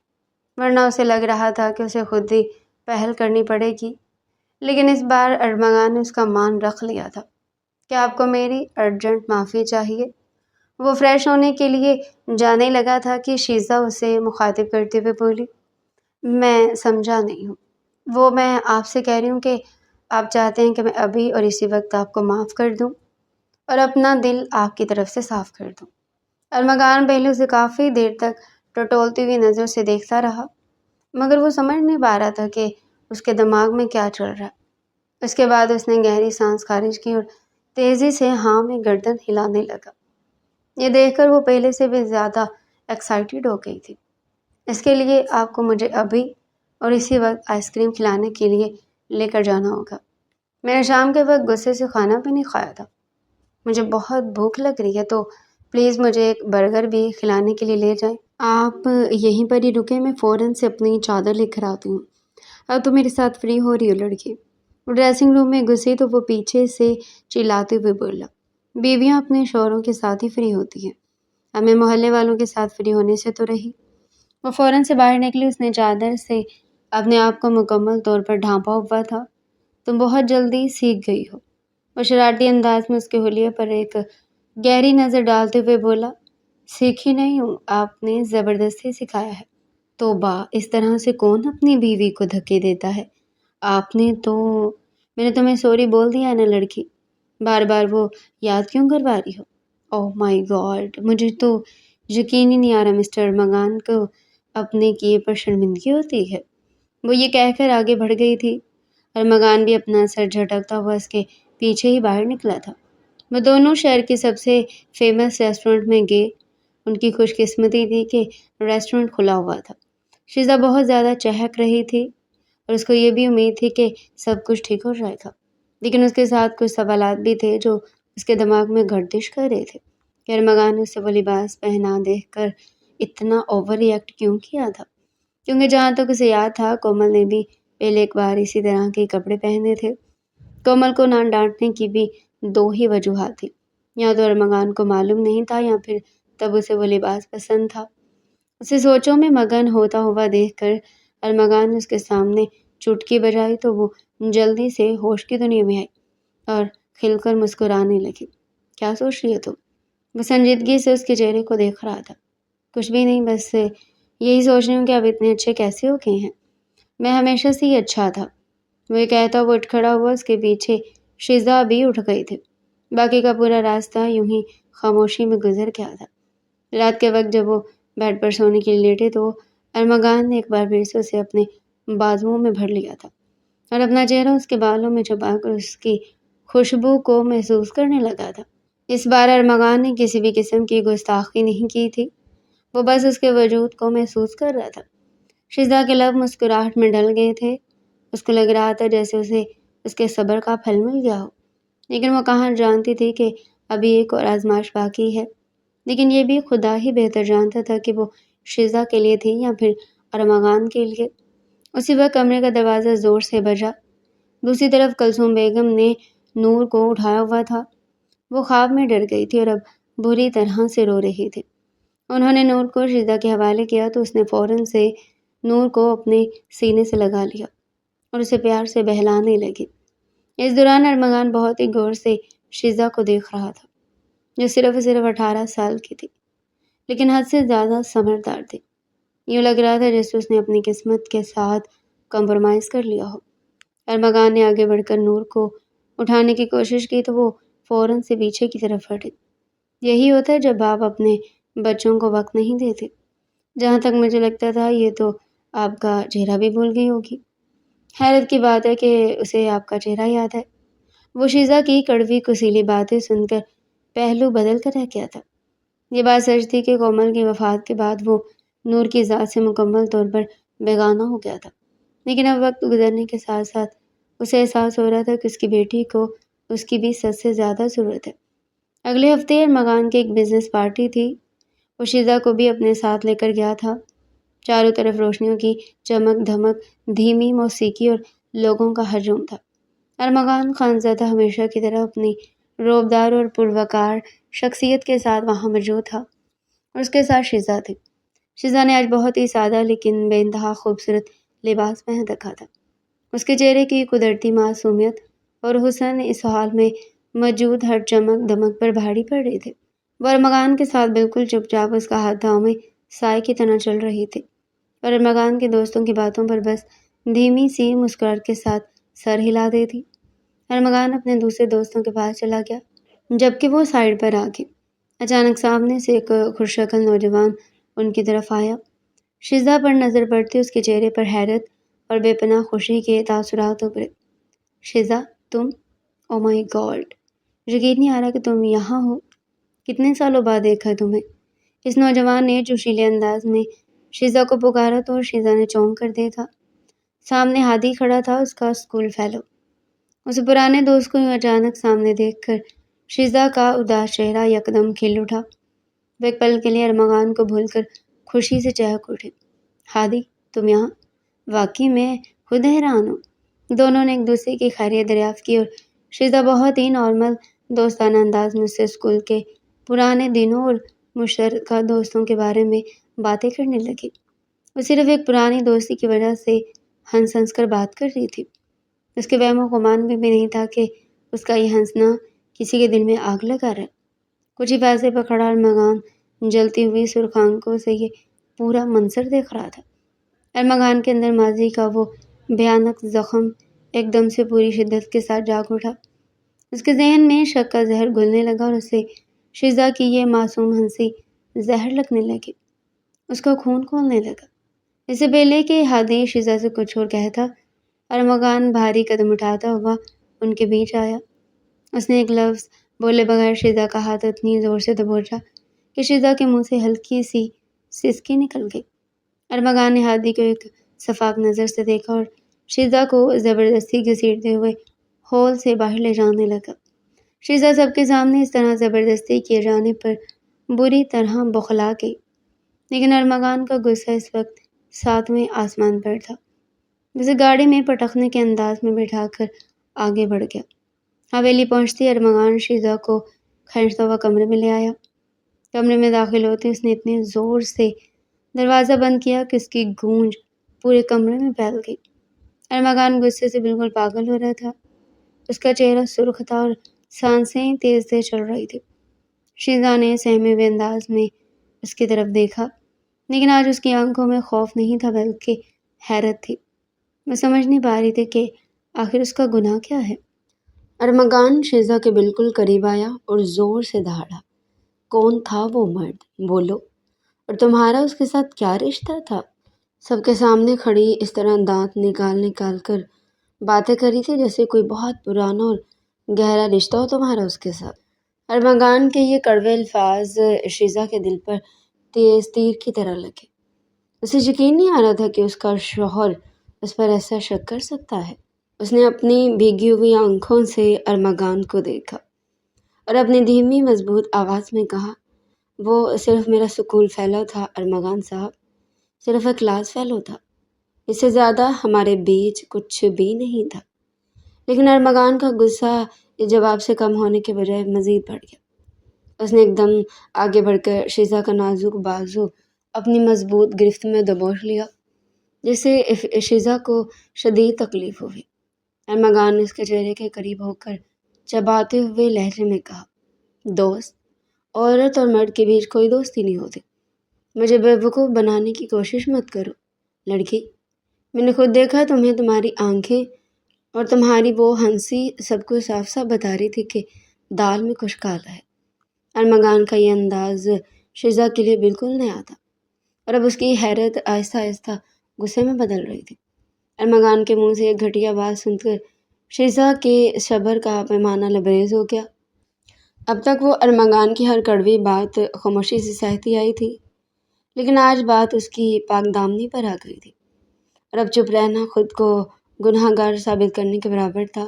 ورنہ اسے لگ رہا تھا کہ اسے خود ہی پہل کرنی پڑے گی، لیکن اس بار ارمغان نے اس کا مان رکھ لیا تھا۔ کیا آپ کو میری ارجنٹ معافی چاہیے؟ وہ فریش ہونے کے لیے جانے لگا تھا کہ شیزا اسے مخاطب کرتے ہوئے بولی، میں سمجھا نہیں ہوں۔ وہ میں آپ سے کہہ رہی ہوں کہ آپ چاہتے ہیں کہ میں ابھی اور اسی وقت آپ کو معاف کر دوں اور اپنا دل آپ کی طرف سے صاف کر دوں۔ ارمغان پہلے اسے کافی دیر تک ٹٹولتی ہوئی نظر سے دیکھتا رہا، مگر وہ سمجھ نہیں پا رہا تھا کہ اس کے دماغ میں کیا چل رہا ہے۔ اس کے بعد اس نے گہری سانس خارج کی اور تیزی سے ہاں میں گردن ہلانے لگا۔ یہ دیکھ کر وہ پہلے سے بھی زیادہ ایکسائٹیڈ ہو گئی تھی۔ اس کے لیے آپ کو مجھے ابھی اور اسی وقت آئس کریم کھلانے کے لیے لے کر جانا ہوگا۔ میں نے شام کے وقت غصے سے کھانا بھی نہیں کھایا تھا، مجھے بہت بھوک لگ رہی ہے، تو پلیز مجھے ایک برگر بھی کھلانے کے لیے لے جائیں۔ آپ یہیں پر ہی رکیں، میں فوراً سے اپنی چادر لے کر آتی ہوں۔ اب تو میرے ساتھ فری ہو رہی ہو لڑکی۔ وہ ڈریسنگ روم میں گھسی تو وہ پیچھے سے چلاتے ہوئے بولا، بیویاں اپنے شوہروں کے ساتھ ہی فری ہوتی ہیں، اب میں محلے والوں کے ساتھ فری ہونے سے تو رہی۔ وہ فوراً سے باہر نکلی۔ اس نے چادر سے اپنے آپ کو مکمل طور پر ڈھانپا ہوا تھا۔ تم بہت جلدی سیکھ گئی ہو۔ وہ شرارتی انداز میں اس کے حلیے پر ایک گہری نظر ڈالتے ہوئے بولا، سیکھی نہیں ہوں، آپ نے زبردستی سکھایا ہے۔ توبہ، اس طرح سے کون اپنی بیوی کو دھکے دیتا ہے؟ آپ نے تو… میں نے تمہیں سوری بول دیا ہے نا لڑکی، بار بار وہ یاد کیوں کروا رہی ہو؟ اوہ مائی گاڈ، مجھے تو یقین ہی نہیں آ رہا مسٹر ارمغان کو اپنے کیے پر شرمندگی ہوتی ہے۔ وہ یہ کہہ کر آگے بڑھ گئی تھی۔ ارمغان بھی اپنا سر جھٹکتا ہوا اس کے پیچھے ہی باہر نکلا تھا۔ وہ دونوں شہر کے سب سے فیمس ریسٹورنٹ میں گئے۔ ان کی خوش قسمتی تھی کہ ریسٹورنٹ کھلا ہوا تھا۔ شیزا بہت زیادہ چہک رہی تھی اور اس کو یہ بھی امید تھی کہ سب کچھ ٹھیک ہو جائے گا، لیکن اس کے ساتھ کچھ سوالات بھی تھے جو اس کے دماغ میں گردش کر رہے تھے کہ ارمغان نے اسے وہ لباس پہنا دیکھ کر اتنا اوور ری ایکٹ کیوں کیا تھا، کیونکہ جہاں تک اسے یاد تھا کومل نے بھی پہلے ایک بار اسی طرح کے کپڑے پہنے تھے۔ کومل کو نہ ڈانٹنے کی بھی دو ہی وجوہات تھی، یا تو ارمغان کو معلوم نہیں تھا یا پھر تب اسے وہ لباس پسند تھا۔ اسے سوچوں میں مگن ہوتا ہوا دیکھ کر ارمغان نے اس کے سامنے چٹکی بجائی تو وہ جلدی سے ہوش کی دنیا میں آئی اور کھل کر مسکرانے لگی۔ کیا سوچ رہی ہے تم؟ وہ سنجیدگی سے اس کے چہرے کو دیکھ رہا تھا۔ کچھ بھی نہیں، بس یہی سوچ رہی ہوں کہ اب اتنے اچھے کیسے ہو گئے ہیں؟ میں ہمیشہ سے ہی اچھا تھا۔ وہ یہ کہتا وہ اٹھ کھڑا ہوا، اس کے پیچھے شیزا بھی اٹھ گئی تھی۔ باقی کا پورا راستہ یوں ہی خاموشی میں گزر گیا تھا۔ رات کے وقت جب وہ بیڈ پر سونے کے لیے لیٹے تو ارمغان نے ایک بار پھر سے اسے اپنے بازوؤں میں بھر لیا تھا اور اپنا چہرہ اس کے بالوں میں چھپا کر اس کی خوشبو کو محسوس کرنے لگا تھا۔ اس بار ارمغان نے کسی بھی قسم کی گستاخی نہیں کی تھی، وہ بس اس کے وجود کو محسوس کر رہا تھا۔ شیزا کے لب مسکراہٹ میں ڈل گئے تھے۔ اس کو لگ رہا تھا جیسے اسے اس کے صبر کا پھل مل گیا ہو، لیکن وہ کہاں جانتی تھی کہ ابھی ایک اور آزمائش باقی ہے۔ لیکن یہ بھی خدا ہی بہتر جانتا تھا کہ وہ شیزا کے لیے تھی یا پھر ارمغان کے لیے۔ اسی وقت کمرے کا دروازہ زور سے بجا۔ دوسری طرف کلثوم بیگم نے نور کو اٹھایا ہوا تھا۔ وہ خواب میں ڈر گئی تھی اور اب بری طرح سے رو رہی تھی۔ انہوں نے نور کو شیزا کے حوالے کیا تو اس نے فوراً سے نور کو اپنے سینے سے لگا لیا اور اسے پیار سے بہلانے لگی۔ اس دوران ارمغان بہت ہی غور سے شیزا کو دیکھ رہا تھا، جو صرف 18 سال کی تھی، لیکن حد سے زیادہ سمجھدار تھی۔ یوں لگ رہا تھا جیسے اس نے اپنی قسمت کے ساتھ کمپرومائز کر لیا ہو۔ ارمغان نے آگے بڑھ کر نور کو اٹھانے کی کوشش کی تو وہ فوراً سے پیچھے کی طرف ہٹی۔ یہی ہوتا ہے جب باپ اپنے بچوں کو وقت نہیں دیتے۔ جہاں تک مجھے لگتا تھا یہ تو آپ کا چہرہ بھی بھول گئی ہوگی۔ حیرت کی بات ہے کہ اسے آپ کا چہرہ یاد ہے۔ وہ شیزا کی کڑوی کسیلی باتیں سن کر پہلو بدل کر رہ گیا تھا۔ یہ بات سچ تھی کہ کومل کی وفات کے بعد وہ نور کی ذات سے مکمل طور پر بیگانہ ہو گیا تھا، لیکن اب وقت گزرنے کے ساتھ ساتھ اسے احساس ہو رہا تھا کہ اس کی بیٹی کو اس کی بھی سب سے زیادہ ضرورت ہے۔ اگلے ہفتے ارمغان کی ایک بزنس پارٹی تھی۔ وہ شیزا کو بھی اپنے ساتھ لے کر گیا تھا۔ چاروں طرف روشنیوں کی چمک دھمک، دھیمی موسیقی اور لوگوں کا ہجوم تھا۔ ارمغان خانزادہ ہمیشہ کی طرح اپنی روبدار اور پروقار شخصیت کے ساتھ وہاں موجود تھا اور اس کے ساتھ شیزا تھی۔ شیزا نے آج بہت ہی سادہ لیکن بے انتہا خوبصورت لباس پہن رکھا تھا۔ اس کے چہرے کی قدرتی معصومیت اور حسن اس حال میں موجود ہر چمک دمک پر بھاری پڑ رہی تھی۔ وہ ارمغان کے ساتھ بالکل چپ چاپ اس کا ہاتھ تھامے میں سائے کی طرح چل رہی تھی اور ارمغان کے دوستوں کی باتوں پر بس دھیمی سی مسکراہٹ کے ساتھ سر ہلا دیتی تھی۔ ارمغان اپنے دوسرے دوستوں کے پاس چلا گیا، جبکہ وہ سائڈ پر آ گئی۔ اچانک سامنے سے ایک خوششکل نوجوان ان کی طرف آیا۔ شیزا پر نظر پڑتے اس کے چہرے پر حیرت اور بے پناہ خوشی کے تاثرات ابھرے۔ شیزا، تم؟ او مائی گاڈ! یقین نہیں آ رہا کہ تم یہاں ہو۔ کتنے سالوں بعد دیکھا تمہیں۔ اس نوجوان نے جوشیلے انداز میں شیزا کو پکارا تو شیزا نے چونک کر دیکھا۔ سامنے ہادی کھڑا تھا، اس کا اسکول فیلو۔ اس پرانے دوست کو یوں اچانک سامنے دیکھ کر شیزا کا اداس چہرہ یکدم کھل اٹھا۔ وہ ایک پل کے لیے ارمغان کو بھول کر خوشی سے چہک اٹھی۔ ہادی، تم یہاں؟ واقعی میں خود حیران ہوں۔ دونوں نے ایک دوسرے کی خیریت دریافت کی اور شیزا بہت ہی نارمل دوستانہ انداز میں اس سے اسکول کے پرانے دنوں اور مشترکہ دوستوں کے بارے میں باتیں کرنے لگی۔ وہ صرف ایک پرانی دوستی کی وجہ سے ہنس ہنس کر بات کر رہی تھی۔ اس کے وہم و گمان میں بھی نہیں تھا کہ اس کا یہ ہنسنا کسی کے دل میں آگ لگا رہا۔ کچھ ہی فاصلے پر کھڑا ارمغان جلتی ہوئی سرخ آنکھوں سے یہ پورا منظر دیکھ رہا تھا۔ ارمغان کے اندر ماضی کا وہ بھیانک زخم ایک دم سے پوری شدت کے ساتھ جاگ اٹھا۔ اس کے ذہن میں شک کا زہر گھلنے لگا اور اسے شیزا کی یہ معصوم ہنسی زہر لگنے لگی۔ اس کا خون کھولنے لگا۔ اس سے پہلے کہ ہادی شیزا سے کچھ اور کہتا، ارمغان بھاری قدم اٹھاتا ہوا ان کے بیچ آیا۔ اس نے ایک لفظ بولے بغیر شیزا کا ہاتھ اتنی زور سے دبوچا کہ شیزا کے منہ سے ہلکی سی سسکی نکل گئی۔ ارمغان نے ہادی کو ایک شفاف نظر سے دیکھا اور شیزا کو زبردستی گھسیٹتے ہوئے ہال سے باہر لے جانے لگا۔ شیزا سب کے سامنے اس طرح زبردستی کیے جانے پر بری طرح بوکھلا گئی، لیکن ارمغان کا غصہ اس وقت 7ویں آسمان پر تھا۔ اسے گاڑی میں پٹکنے کے انداز میں بٹھا کر آگے بڑھ گیا۔ حویلی پہنچتی ارمغان شیزہ کو کھینچتا ہوا کمرے میں لے آیا۔ کمرے میں داخل ہوتے اس نے اتنے زور سے دروازہ بند کیا کہ اس کی گونج پورے کمرے میں پھیل گئی۔ ارمغان غصے سے بالکل پاگل ہو رہا تھا۔ اس کا چہرہ سرخ تھا اور سانسیں تیز تیز چل رہی تھی۔ شیزہ نے سہمے ہوئے انداز میں اس کی طرف دیکھا، لیکن آج اس کی آنکھوں میں خوف نہیں تھا بلکہ حیرت تھی۔ وہ سمجھ نہیں پا رہی تھی کہ آخر اس کا گناہ کیا ہے۔ ارمغان شیزہ کے بالکل قریب آیا اور زور سے دہاڑا، کون تھا وہ مرد؟ بولو، اور تمہارا اس کے ساتھ کیا رشتہ تھا؟ سب کے سامنے کھڑی اس طرح دانت نکال کر باتیں کری تھی جیسے کوئی بہت پرانا اور گہرا رشتہ ہو تمہارا اس کے ساتھ۔ ارمغان کے یہ کڑوے الفاظ شیزہ کے دل پر تیز تیر کی طرح لگے۔ اسے یقین نہیں آ رہا تھا کہ اس کا شوہر اس پر ایسا شک کر سکتا ہے۔ اس نے اپنی بھیگی ہوئی آنکھوں سے ارمغان کو دیکھا اور اپنی دھیمی مضبوط آواز میں کہا، وہ صرف میرا سکول فیلو تھا ارمغان صاحب، صرف ایک کلاس فیلو تھا، اس سے زیادہ ہمارے بیچ کچھ بھی نہیں تھا۔ لیکن ارمغان کا غصہ اس جواب سے کم ہونے کے بجائے مزید بڑھ گیا۔ اس نے ایک دم آگے بڑھ کر شیزہ کا نازک بازو اپنی مضبوط گرفت میں دبوچ لیا، جس سے شیزہ کو شدید تکلیف ہوئی۔ ارمغان نے اس کے چہرے کے قریب ہو کر چباتے ہوئے لہجے میں کہا، دوست، عورت اور مرد کے بیچ کوئی دوستی نہیں ہوتی۔ مجھے بیوقوف بنانے کی کوشش مت کرو لڑکی، میں نے خود دیکھا تمہیں، تمہاری آنکھیں اور تمہاری وہ ہنسی سب کو صاف صاف بتا رہی تھی کہ دال میں کچھ کالا ہے۔ ارمغان کا یہ انداز شیزہ کے لیے بالکل نیا تھا اور اب اس کی حیرت آہستہ آہستہ غصے میں بدل رہی تھی۔ ارمغان کے منہ سے ایک گھٹیا بات سن کر شیزہ کے صبر کا پیمانہ لبریز ہو گیا۔ اب تک وہ ارمغان کی ہر کڑوی بات خاموشی سے سہتی آئی تھی، لیکن آج بات اس کی پاک دامنی پر آ گئی تھی اور اب چپ رہنا خود کو گناہ گار ثابت کرنے کے برابر تھا۔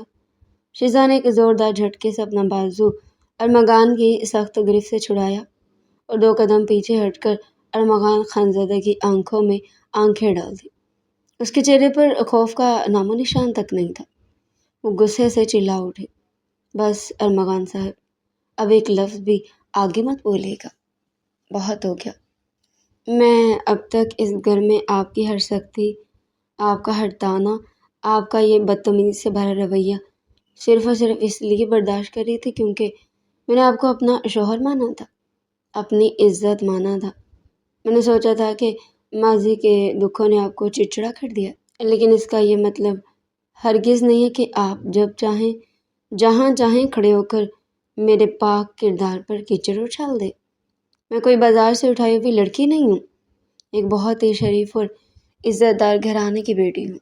شیزہ نے ایک زوردار جھٹکے سے اپنا بازو ارمغان کی سخت گرفت سے چھڑایا اور 2 قدم پیچھے ہٹ کر ارمغان خانزادہ کی آنکھوں میں آنکھیں ڈال دی۔ اس کے چہرے پر خوف کا نام و نشان تک نہیں تھا۔ وہ غصے سے چلا اٹھے، بس ارمغان صاحب، اب ایک لفظ بھی آگے مت بولے گا، بہت ہو گیا۔ میں اب تک اس گھر میں آپ کی ہر سختی، آپ کا ہر طعنہ، آپ کا یہ بدتمیزی سے بھرا رویہ صرف اور صرف اس لیے برداشت کر رہی تھی کیونکہ میں نے آپ کو اپنا شوہر مانا تھا، اپنی عزت مانا تھا۔ میں نے سوچا تھا کہ ماضی کے دکھوں نے آپ کو چڑچڑا کر دیا، لیکن اس کا یہ مطلب ہرگز نہیں ہے کہ آپ جب چاہیں جہاں چاہیں کھڑے ہو کر میرے پاک کردار پر کیچڑ اچھال دیں۔ میں کوئی بازار سے اٹھائی ہوئی لڑکی نہیں ہوں، ایک بہت ہی شریف اور عزت دار گھرانے کی بیٹی ہوں۔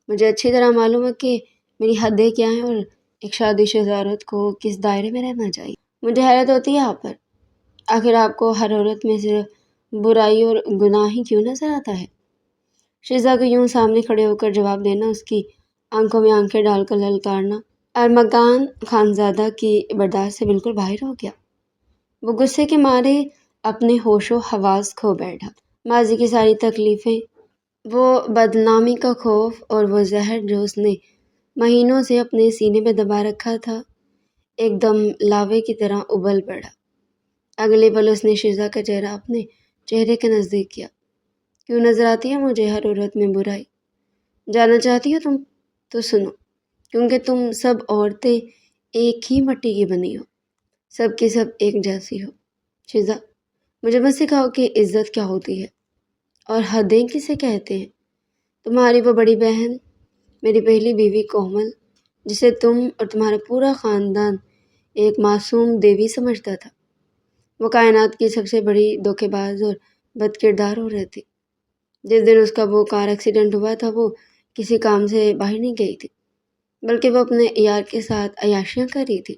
مجھے اچھی طرح معلوم ہے کہ میری حدیں کیا ہیں اور ایک شادی شدہ عورت کو کس دائرے میں رہنا چاہیے۔ مجھے حیرت ہوتی ہے آپ پر، آخر آپ کو ہر عورت میں صرف برائی اور گناہ ہی کیوں نظر آتا ہے؟ شیزہ کو یوں سامنے کھڑے ہو کر جواب دینا، اس کی آنکھوں میں آنکھیں ڈال کر للکارنا ارمغان خانزادہ کی برداشت سے بالکل باہر ہو گیا۔ وہ غصے کے مارے اپنے ہوش و حواس کھو بیٹھا۔ ماضی کی ساری تکلیفیں، وہ بدنامی کا خوف اور وہ زہر جو اس نے مہینوں سے اپنے سینے میں دبا رکھا تھا، ایک دم لاوے کی طرح ابل پڑا۔ اگلے پل اس نے شیزہ کا چہرہ اپنے چہرے کے نزدیک کیا۔ کیوں نظر آتی ہے مجھے ہر عورت میں برائی؟ جاننا چاہتی ہو تم؟ تو سنو، کیونکہ تم سب عورتیں ایک ہی مٹی کی بنی ہو، سب کی سب ایک جیسی ہو۔ شیزہ، مجھے مت سکھاؤ کہ عزت کیا ہوتی ہے اور حدیں کسے کہتے ہیں۔ تمہاری وہ بڑی بہن، میری پہلی بیوی کومل، جسے تم اور تمہارا پورا خاندان ایک معصوم دیوی سمجھتا تھا، وہ کائنات کی سب سے بڑی دھوکے باز اور بد کردار عورت تھی۔ جس دن اس کا وہ کار ایکسیڈنٹ ہوا تھا، وہ کسی کام سے باہر نہیں گئی تھی، بلکہ وہ اپنے یار کے ساتھ عیاشیاں کر رہی تھی۔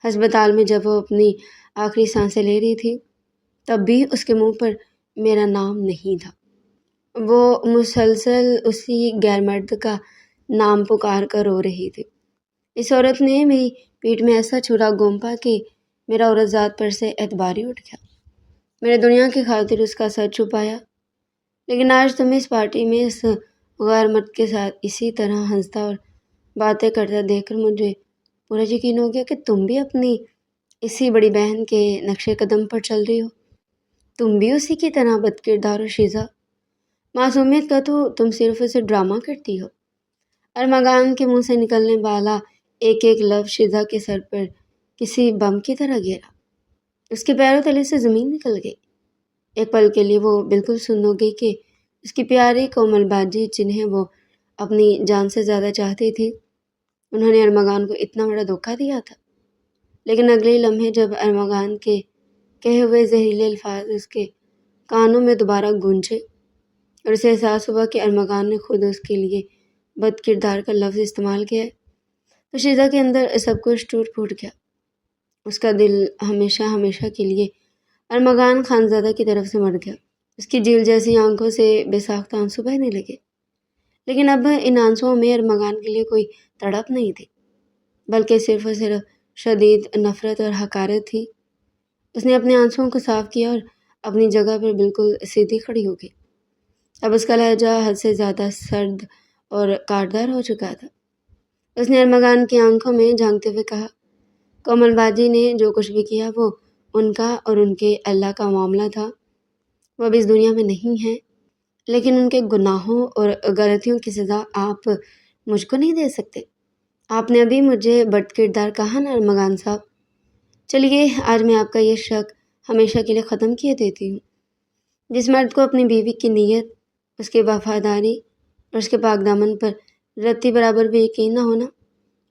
ہسپتال میں جب وہ اپنی آخری سانسیں لے رہی تھی، تب بھی اس کے منہ پر میرا نام نہیں تھا۔ وہ مسلسل اسی غیر مرد کا نام پکار کر رو رہی تھی۔ اس عورت نے میری پیٹھ میں ایسا چھرا گھونپا کہ میرا عورت ذات پر سے اعتبار ہی اٹھ گیا۔ میں نے دنیا کی خاطر اس کا سر چھپایا، لیکن آج تم اس پارٹی میں اس غیر مرد کے ساتھ اسی طرح ہنستا اور باتیں کرتا دیکھ کر مجھے پورا یقین ہو گیا کہ تم بھی اپنی اسی بڑی بہن کے نقش قدم پر چل رہی ہو۔ تم بھی اسی کی طرح بد کردار ہو شیزا۔ معصومیت کا تو تم صرف اسے ڈرامہ کرتی ہو۔ ارمغان کے منہ سے نکلنے والا ایک ایک لفظ شیزا کے سر پر کسی بم کی طرح گرا۔ اس کے پیروں تلے سے زمین نکل گئی۔ ایک پل کے لیے وہ بالکل سن ہو گئی کہ اس کی پیاری کومل باجی جنہیں وہ اپنی جان سے زیادہ چاہتی تھی، انہوں نے ارمغان کو اتنا بڑا دھوکہ دیا تھا۔ لیکن اگلے لمحے جب ارمغان کے کہے ہوئے زہریلے الفاظ اس کے کانوں میں دوبارہ گونجے اور اسے احساس ہوا کہ ارمغان نے خود اس کے لیے بد کردار کا لفظ استعمال کیا ہے، تو شیزا کے اندر سب کچھ ٹوٹ پھوٹ گیا۔ اس کا دل ہمیشہ ہمیشہ کے لیے ارمغان خانزادہ کی طرف سے مر گیا۔ اس کی جھیل جیسی آنکھوں سے بے ساختہ آنسو بہنے لگے، لیکن اب ان آنسوؤں میں ارمغان کے لیے کوئی تڑپ نہیں تھی، بلکہ صرف اور صرف شدید نفرت اور حقارت تھی۔ اس نے اپنے آنسوؤں کو صاف کیا اور اپنی جگہ پر بالکل سیدھی کھڑی ہو گئی۔ اب اس کا لہجہ حد سے زیادہ سرد اور کاٹدار ہو چکا تھا۔ اس نے ارمغان کی آنکھوں میں جھانکتے ہوئے کہا، کومل باجی نے جو کچھ بھی کیا وہ ان کا اور ان کے اللہ کا معاملہ تھا۔ وہ اب اس دنیا میں نہیں ہیں، لیکن ان کے گناہوں اور غلطیوں کی سزا آپ مجھ کو نہیں دے سکتے۔ آپ نے ابھی مجھے بد کردار کہا نا ارمغان صاحب؟ چلیے آج میں آپ کا یہ شک ہمیشہ کے لیے ختم کیے دیتی ہوں۔ جس مرد کو اپنی بیوی کی نیت، اس کی وفاداری اور اس کے پاک دامن پر رتی برابر بھی یقین نہ ہونا،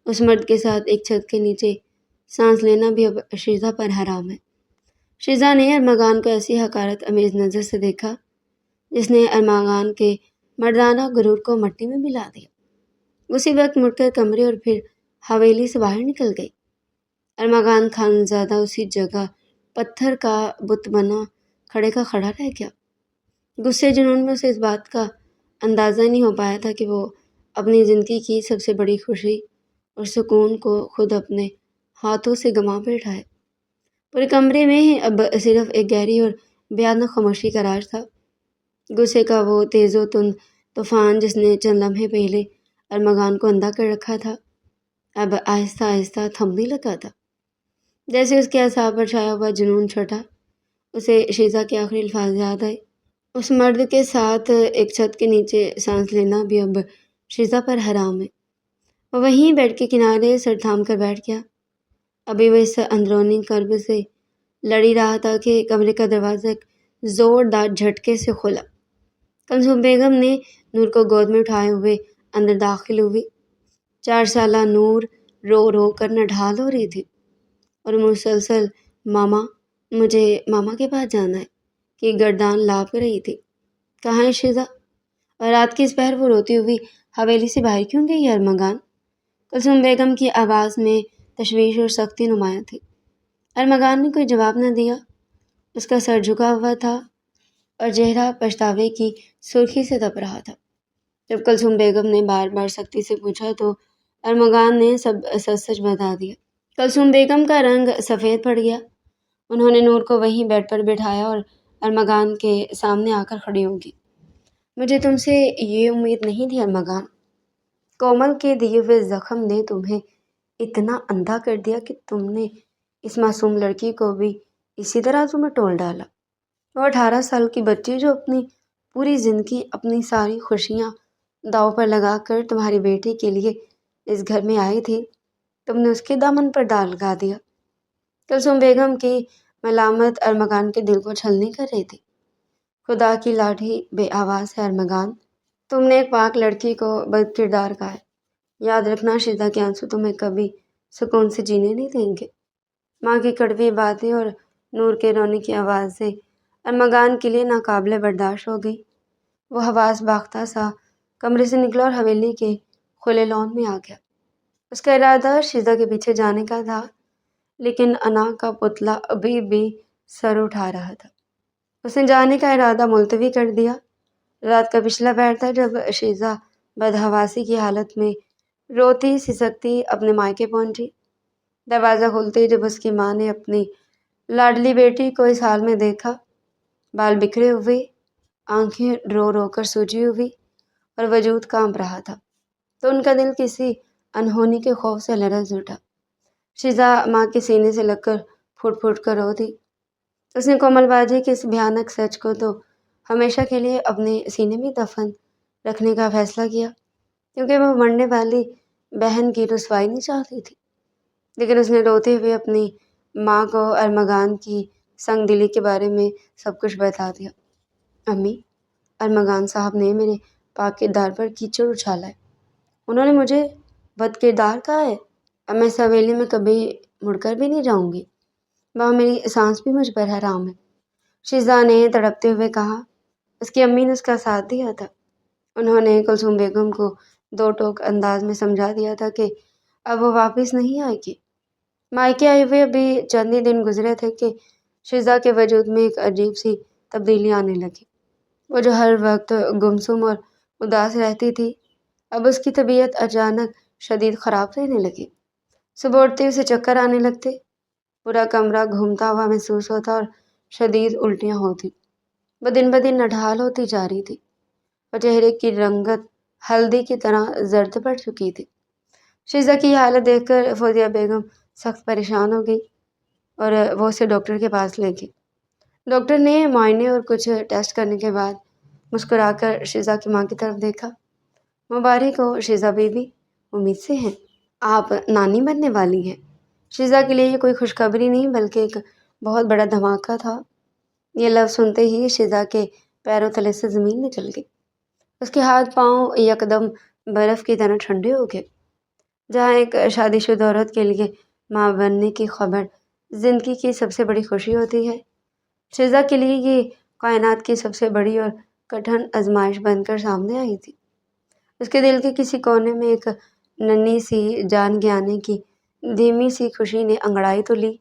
اس مرد کے ساتھ ایک چھت کے نیچے سانس لینا بھی اب شیزا پر حرام ہے۔ شیزا نے ارمغان کو ایسی حقارت امیز نظر سے دیکھا جس نے ارمغان کے مردانہ غرور کو مٹی میں ملا دیا۔ اسی وقت مڑ کر کمرے اور پھر حویلی سے باہر نکل گئی۔ ارمغان خانزادہ اسی جگہ پتھر کا بت بنا کھڑے کا کھڑا رہ گیا۔ غصے جنون میں اسے اس بات کا اندازہ نہیں ہو پایا تھا کہ وہ اپنی زندگی کی سب سے بڑی خوشی اور سکون کو خود اپنے ہاتھوں سے گنوا بیٹھا ہے۔ پورے کمرے میں اب صرف ایک گہری اور بیانہ خاموشی کا راج تھا۔ غصے کا وہ تیز و تند طوفان جس نے چند لمحے پہلے ارمغان کو اندھا کر رکھا تھا، اب آہستہ آہستہ تھمنے لگا تھا۔ جیسے اس کے اعصاب پر چھایا ہوا جنون چھٹا، اسے شیزا کے آخری الفاظ یاد آئے، اس مرد کے ساتھ ایک چھت کے نیچے سانس لینا بھی اب شیزا پر حرام ہے۔ وہ وہیں بیڈ کے کنارے سر تھام کر بیٹھ گیا۔ ابھی وہ اس اندرونی کرب سے لڑی رہا تھا کہ کمرے کا دروازہ ایک زوردار جھٹکے سے کھلا۔ کلثوم بیگم نے نور کو گود میں اٹھائے ہوئے اندر داخل ہوئی۔ 4 سالہ نور رو رو کر نڈھال ہو رہی تھی اور مسلسل ماما، مجھے ماما کے پاس جانا ہے کہ گردان لانپ رہی تھی۔ کہاں ہے شیزا؟ اور رات کی اس پہر وہ روتی ہوئی حویلی سے باہر کیوں گئی ہے ارمغان؟ کلثوم بیگم کی آواز میں تشویش اور سختی نمایاں تھی۔ ارمغان نے کوئی جواب نہ دیا۔ اس کا سر جھکا ہوا تھا اور چہرہ پچھتاوے کی سرخی سے تپ رہا تھا۔ جب کلثوم بیگم نے بار بار سختی سے پوچھا تو ارمغان نے سب سچ سچ بتا دیا۔ کلثوم بیگم کا رنگ سفید پڑ گیا۔ انہوں نے نور کو وہیں بیڈ پر بٹھایا اور ارمغان کے سامنے آ کر کھڑی ہوگی۔ مجھے تم سے یہ امید نہیں تھی ارمغان۔ کومل کے دیے ہوئے زخم نے تمہیں اتنا اندھا کر دیا کہ تم نے اس معصوم لڑکی کو بھی اسی ترازو میں تول ڈالا۔ وہ 18 سال کی بچی جو اپنی پوری زندگی، اپنی ساری خوشیاں داؤ پر لگا کر تمہاری بیٹی کے لیے اس گھر میں آئی تھی، تم نے اس کے دامن پر داغ لگا دیا۔ کلثوم بیگم کی ملامت ارمغان کے دل کو چھلنی کر رہی تھی۔ خدا کی لاٹھی بے آواز ہے ارمغان، تم نے ایک پاک لڑکی کو بد کردار کہا ہے۔ یاد رکھنا شیزا کے آنسو تمہیں کبھی سکون سے جینے نہیں دیں گے۔ ماں کی کڑوی باتیں اور نور کے رونے کی آوازیں ارمغان کے لیے ناقابل برداشت ہو گئی۔ وہ حواس باختہ سا کمرے سے نکلا اور حویلی کے کھلے لان میں آ گیا۔ اس کا ارادہ شیزا کے پیچھے جانے کا تھا، لیکن انا کا پتلا ابھی بھی سر اٹھا رہا تھا۔ اس نے جانے کا ارادہ ملتوی کر دیا۔ رات کا پچھلا پہر تھا جب شیزا بدحواسی کی حالت میں روتی سسکتی اپنے مائکے پہنچی۔ دروازہ کھلتے ہی جب اس کی ماں نے اپنی لاڈلی بیٹی کو اس حال میں دیکھا، بال بکھرے ہوئے، آنکھیں رو رو کر سوجی ہوئی اور وجود کانپ رہا تھا، تو ان کا دل کسی انہونی کے خوف سے لرز اٹھا۔ شیزا ماں کے سینے سے لگ کر پھوٹ پھوٹ کر رو دی۔ اس نے کومل باجی کے اس بھیانک سچ کو تو ہمیشہ کے لیے اپنے سینے میں دفن رکھنے کا فیصلہ کیا، کیونکہ وہ مرنے والی بہن کی رسوائی نہیں چاہتی تھی۔ لیکن اس نے روتے ہوئے اپنی ماں کو ارمغان کی سنگ دلی کے بارے میں سب کچھ بتا دیا۔ امی، ارمغان صاحب نے میرے پاک کردار پر کیچڑ اچھالا ہے۔ انہوں نے مجھے بد کردار کہا ہے۔ اب میں اس حویلی میں کبھی مڑ کر بھی نہیں جاؤں گی۔ وہاں میری سانس بھی مجھ پر حرام ہے۔ شیزا نے تڑپتے ہوئے کہا۔ اس کی امی نے اس کا ساتھ دیا تھا۔ انہوں نے کلثوم بیگم کو دو ٹوک انداز میں سمجھا دیا تھا کہ اب وہ واپس نہیں آئے گی۔ مائکے آئے ہوئے ابھی چند ہی دن گزرے تھے کہ شیزا کے وجود میں ایک عجیب سی تبدیلی آنے لگی۔ وہ جو ہر وقت گمسم اور اداس رہتی تھی، اب اس کی طبیعت اچانک شدید خراب رہنے لگی۔ صبح اٹھتے اسے چکر آنے لگتے، پورا کمرہ گھومتا ہوا محسوس ہوتا اور شدید الٹیاں ہوتی۔ وہ دن بدن نڈھال ہوتی جا رہی تھی اور چہرے کی رنگت ہلدی کی طرح زرد پڑ چکی تھی۔ شیزا کی حالت دیکھ کر فوزیہ بیگم سخت پریشان ہو گئی اور وہ اسے ڈاکٹر کے پاس لے گئی۔ ڈاکٹر نے معائنے اور کچھ ٹیسٹ کرنے کے بعد مسکرا کر شیزا کی ماں کی طرف دیکھا۔ مبارک ہو شیزا بیبی، امید سے ہیں آپ نانی بننے والی ہیں۔ شیزا کے لیے یہ کوئی خوشخبری نہیں بلکہ ایک بہت بڑا دھماکہ تھا۔ یہ لفظ سنتے ہی شیزا کے پیروں تلے سے زمین نکل گئی۔ اس کے ہاتھ پاؤں یکدم برف کی طرح ٹھنڈے ہو گئے۔ جہاں ایک شادی شدہ عورت کے لیے ماں بننے کی خبر زندگی کی سب سے بڑی خوشی ہوتی ہے، شیزا کے لیے یہ کائنات کی سب سے بڑی اور کٹھن آزمائش بن کر سامنے آئی تھی۔ اس کے دل کے کسی کونے میں ایک ننھی سی جان گیانے کی دھیمی سی خوشی نے انگڑائی تو لی،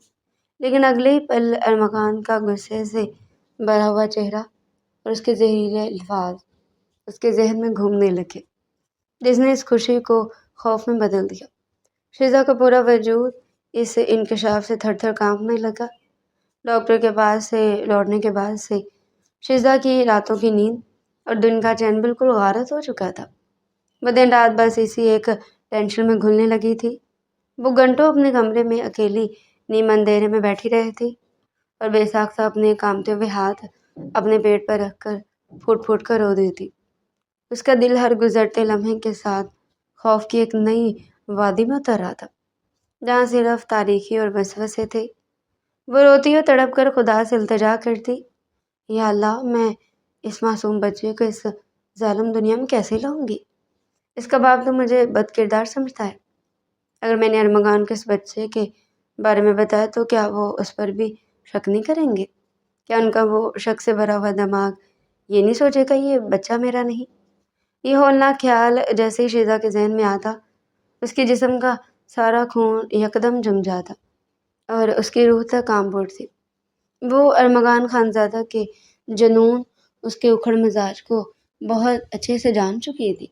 لیکن اگلے ہی پل ارمغان کا غصے سے بھرا ہوا چہرہ اور اس کے زہریلے الفاظ اس کے ذہن میں گھومنے لگے، جس نے اس خوشی کو خوف میں بدل دیا۔ شیزا کا پورا وجود اس انکشاف سے تھر تھر کانپنے لگا۔ ڈاکٹر کے پاس سے لوٹنے کے بعد سے شیزا کی راتوں کی نیند اور دن کا چین بالکل غارت ہو چکا تھا۔ وہ دن رات بس اسی ایک ٹینشن میں گھلنے لگی تھی۔ وہ گھنٹوں اپنے کمرے میں اکیلی نیم اندھیرے میں بیٹھی رہتی اور بے ساختہ اپنے کامتے ہوئے ہاتھ اپنے پیٹ پر رکھ کر پھوٹ پھوٹ کر رو دیتی۔ اس کا دل ہر گزرتے لمحے کے ساتھ خوف کی ایک نئی وادی میں اتر رہا تھا، جہاں صرف تاریکی اور وسوسے تھے۔ وہ روتی اور تڑپ کر خدا سے التجا کرتی، یا اللہ، میں اس معصوم بچے کو اس ظالم دنیا میں کیسے لاؤں گی؟ اس کا باپ تو مجھے بد کردار سمجھتا ہے۔ اگر میں نے ارمغان کو اس بچے کے بارے میں بتایا تو کیا وہ اس پر بھی شک نہیں کریں گے؟ کیا ان کا وہ شک سے بھرا ہوا دماغ یہ نہیں سوچے گا یہ بچہ میرا نہیں؟ یہ ہولناک خیال جیسے ہی شیزا کے ذہن میں آتا، اس کے جسم کا سارا خون یکدم جم جاتا اور اس کی روح تک کانپ اٹھتی۔ وہ ارمغان خانزادہ کے جنون اس کے اکھڑ مزاج کو بہت اچھے سے جان چکی تھی۔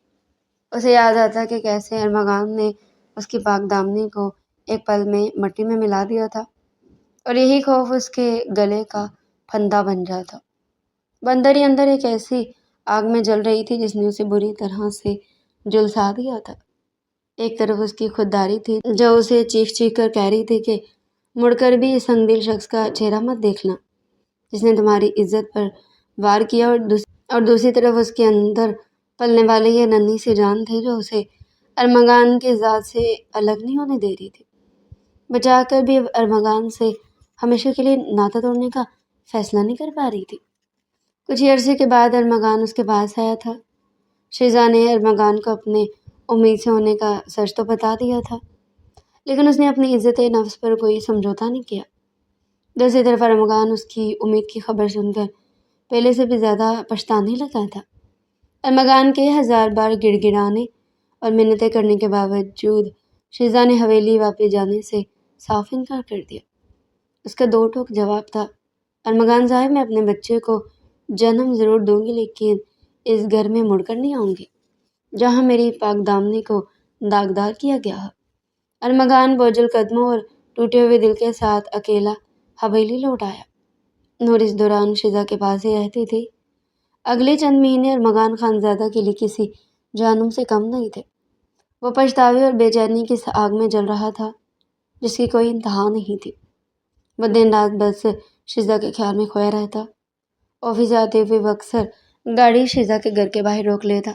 اسے یاد آتا کہ کیسے ارمغان نے اس کی پاک دامنی کو ایک پل میں مٹی میں ملا دیا تھا اور یہی خوف اس کے گلے کا پھندا بن جاتا۔ وہ اندر ہی اندر ایک ایسی آگ میں جل رہی تھی جس نے اسے بری طرح سے جھلسا دیا تھا۔ ایک طرف اس کی خودداری تھی جو اسے چیخ چیخ کر کہہ رہی تھی کہ مڑ کر بھی اس سنگدل شخص کا چہرہ مت دیکھنا جس نے تمہاری عزت پر وار کیا، اور دوسری طرف اس کے اندر پلنے والے یہ ننھی سی جان تھی جو اسے ارمغان کی ذات سے الگ نہیں ہونے دے رہی تھی۔ بچا کر بھی ارمغان سے ہمیشہ کے لیے ناتا توڑنے کا فیصلہ نہیں کر پا رہی تھی۔ کچھ ہی عرصے کے بعد ارمغان اس کے پاس آیا تھا۔ شیزا نے ارمغان کو اپنے امید سے ہونے کا سچ تو بتا دیا تھا، لیکن اس نے اپنی عزت نفس پر کوئی سمجھوتا نہیں کیا۔ دوسری طرف ارمغان اس کی امید کی خبر سن کر پہلے سے بھی زیادہ پچھتانے لگا تھا۔ ارمغان کے 1000 بار گڑ گڑانے اور منتیں کرنے کے باوجود شیزا نے حویلی واپس جانے سے صاف انکار کر دیا۔ اس کا دو ٹوک جواب تھا، ارمغان صاحب، میں اپنے بچے کو جنم ضرور دوں گی لیکن اس گھر میں مڑ کر نہیں آؤں گی جہاں میری پاک دامنی کو داغدار کیا گیا ہے۔ ارمغان بوجھل قدموں اور ٹوٹے ہوئے دل کے ساتھ اکیلا حویلی لوٹ آیا۔ نور اس دوران شیزا کے پاس ہی رہتی تھی۔ اگلے چند مہینے ارمغان خانزادہ کے لیے کسی جہنم سے کم نہیں تھے۔ وہ پچھتاوے اور بے چینی کی آگ میں جل رہا تھا جس کی کوئی انتہا نہیں تھی۔ وہ دن رات بس شیزا کے خیال میں کھویا رہتا۔ آفس آتے ہوئے وہ اکثر گاڑی شیزا کے گھر کے باہر روک لیتا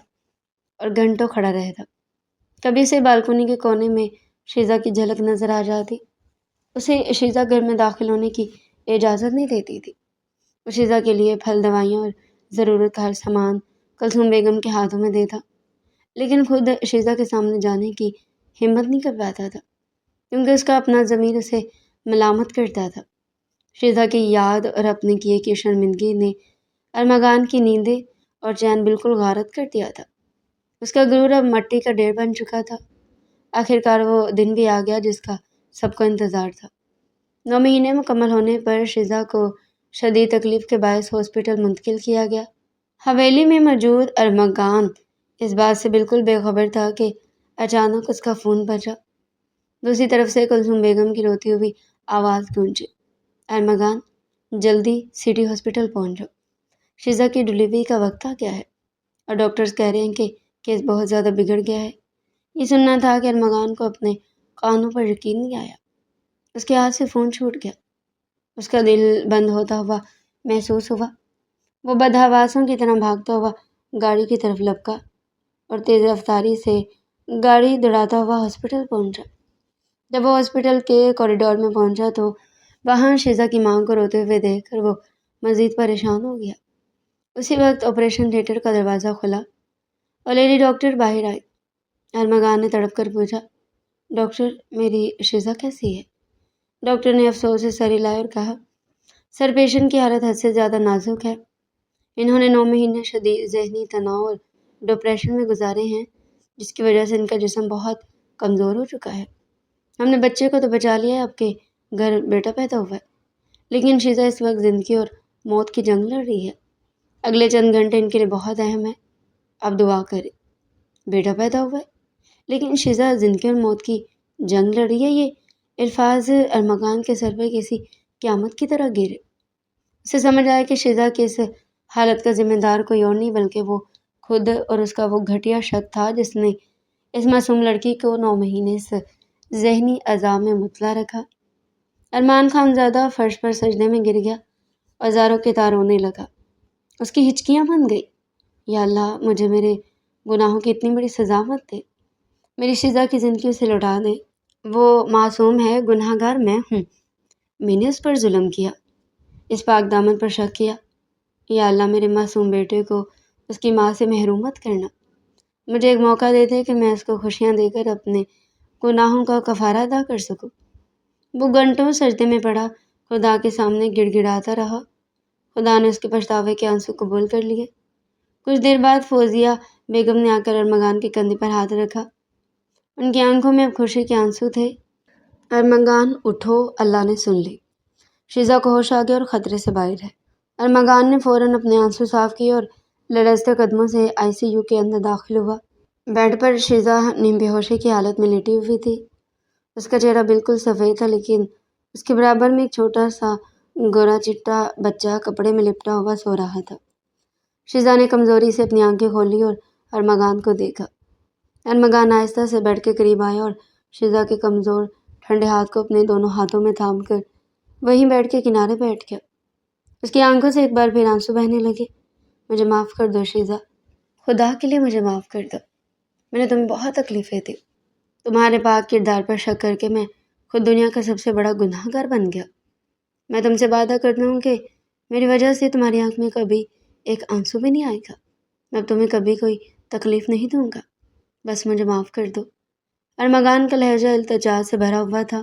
اور گھنٹوں کھڑا رہتا۔ کبھی اسے بالکنی کے کونے میں شیزا کی جھلک نظر آ جاتی۔ اسے شیزا گھر میں داخل ہونے کی اجازت نہیں دیتی تھی۔ وہ شیزا کے لیے پھل، دوائیاں اور ضرورت کا ہر سامان کلثوم بیگم کے ہاتھوں میں دیتا، لیکن خود شیزا کے سامنے جانے کی ہمت نہیں کر پاتا تھا کیونکہ اس کا اپنا ضمیر اسے ملامت کرتا تھا۔ شیزا کی یاد اور اپنے کیے کی شرمندگی نے ارمغان کی نیندیں اور چین بالکل غارت کر دیا تھا۔ اس کا غرور اب مٹی کا ڈھیر بن چکا تھا۔ آخرکار وہ دن بھی آ گیا جس کا سب کو انتظار تھا۔ 9 مہینے مکمل ہونے پر شیزا کو شدید تکلیف کے باعث ہاسپٹل منتقل کیا گیا۔ حویلی میں موجود ارمغان اس بات سے بالکل بے خبر تھا کہ اچانک اس کا فون بجا۔ دوسری طرف سے کلثوم بیگم کی روتی ہوئی آواز گونجی، ارمغان، جلدی سٹی ہاسپٹل پہنچ جاؤ، شیزا کی ڈلیوری کا وقت آ گیا ہے اور ڈاکٹرز کہہ رہے ہیں کہ کیس بہت زیادہ بگڑ گیا ہے۔ یہ سننا تھا کہ ارمغان کو اپنے کانوں پر یقین نہیں آیا۔ اس کے ہاتھ سے فون چھوٹ گیا۔ اس کا دل بند ہوتا ہوا محسوس ہوا۔ وہ بدحواسوں کی طرح بھاگتا ہوا گاڑی کی طرف لپکا اور تیز رفتاری سے گاڑی دوڑاتا ہوا ہاسپٹل پہنچا۔ جب وہ ہاسپٹل کے کوریڈور میں پہنچا تو وہاں شیزا کی ماں کو روتے ہوئے دیکھ کر وہ مزید پریشان ہو گیا۔ اسی وقت آپریشن تھیٹر کا دروازہ کھلا اور لیڈی ڈاکٹر باہر آئی۔ ارمغان نے تڑپ کر پوچھا، ڈاکٹر، میری شیزا کیسی ہے؟ ڈاکٹر نے افسوس سے سر ہلایا اور کہا، سر، پیشنٹ کی حالت حد سے زیادہ نازک ہے۔ انہوں نے 9 مہینے شدید ذہنی تناؤ اور ڈپریشن میں گزارے ہیں جس کی وجہ سے ان کا جسم بہت کمزور ہو چکا ہے۔ ہم نے بچے کو تو بچا لیا ہے، آپ کے گھر بیٹا پیدا ہوا ہے، لیکن شیزا اس وقت زندگی اور موت کی جنگ لڑ رہی ہے۔ اگلے چند گھنٹے ان کے لیے بہت اہم ہے، آپ دعا کریں۔ بیٹا پیدا ہوا ہے لیکن شیزا زندگی اور موت کی جنگ لڑ رہی ہے، یہ الفاظ ارمغان کے سر پر کسی قیامت کی طرح گرے۔ اسے سمجھ آیا کہ شیزا کی اس حالت کا ذمہ دار کوئی اور نہیں بلکہ وہ خود اور اس کا وہ گھٹیا شک تھا جس نے اس معصوم لڑکی کو 9 مہینے اس ذہنی عذاب میں مبتلا رکھا۔ ارمان خانزادہ فرش پر سجدے میں گر گیا اور زاروں کے تار رونے لگا۔ اس کی ہچکیاں بن گئی، یا اللہ، مجھے میرے گناہوں کی اتنی بڑی سزا مت دے، میری شیزا کی زندگی اسے لوٹا دے۔ وہ معصوم ہے، گناہ گار میں ہوں، میں نے اس پر ظلم کیا، اس پاک دامن پر شک کیا۔ یا اللہ، میرے معصوم بیٹے کو اس کی ماں سے محروم مت کرنا، مجھے ایک موقع دے دے کہ میں اس کو خوشیاں دے کر اپنے گناہوں کا کفارہ ادا کر سکوں۔ وہ گھنٹوں سجدے میں پڑا، خدا کے سامنے گڑ گڑاتا رہا۔ خدا نے اس کے پچھتاوے کے آنسو قبول کر لیے۔ کچھ دیر بعد فوزیہ بیگم نے آ کر ارمغان کے کندھے پر ہاتھ رکھا۔ ان کی آنکھوں میں اب خوشی کے آنسو تھے۔ ارمغان، اٹھو، اللہ نے سن لی، شیزا کو ہوش آ گیا اور خطرے سے باہر ہے۔ ارمغان نے فوراً اپنے آنسو صاف کیے اور لرزتے قدموں سے ICU کے اندر داخل ہوا۔ بیڈ پر شیزا نیم بے ہوشی کی حالت میں لیٹی ہوئی تھی۔ اس کا چہرہ بالکل سفید تھا لیکن اس کے برابر میں ایک چھوٹا سا گورا چٹا بچہ کپڑے میں لپٹا ہوا سو رہا تھا۔ شیزا نے کمزوری سے اپنی آنکھیں کھولی اور ارمغان کو دیکھا۔ ارمغان آہستہ سے بیڈ کے قریب آیا اور شیزا کے کمزور ٹھنڈے ہاتھ کو اپنے دونوں ہاتھوں میں تھام کر وہیں بیڈ کے کنارے بیٹھ گیا۔ اس کی آنکھوں سے ایک بار پھر آنسو بہنے لگے۔ مجھے معاف کر دو شیزا، خدا کے لیے مجھے معاف کر دو، میں نے تمہیں بہت تکلیفیں دی، تمہارے پاک کردار پر شک کر کے میں خود دنیا کا سب سے بڑا گناہ گار بن گیا۔ میں تم سے وعدہ کرتا ہوں کہ میری وجہ سے تمہاری آنکھ میں کبھی ایک آنسو بھی نہیں آئے گا، میں اب تمہیں کبھی کوئی تکلیف نہیں دوں گا، بس مجھے معاف کر دو۔ ارمغان کا لہجہ التجا سے بھرا ہوا تھا۔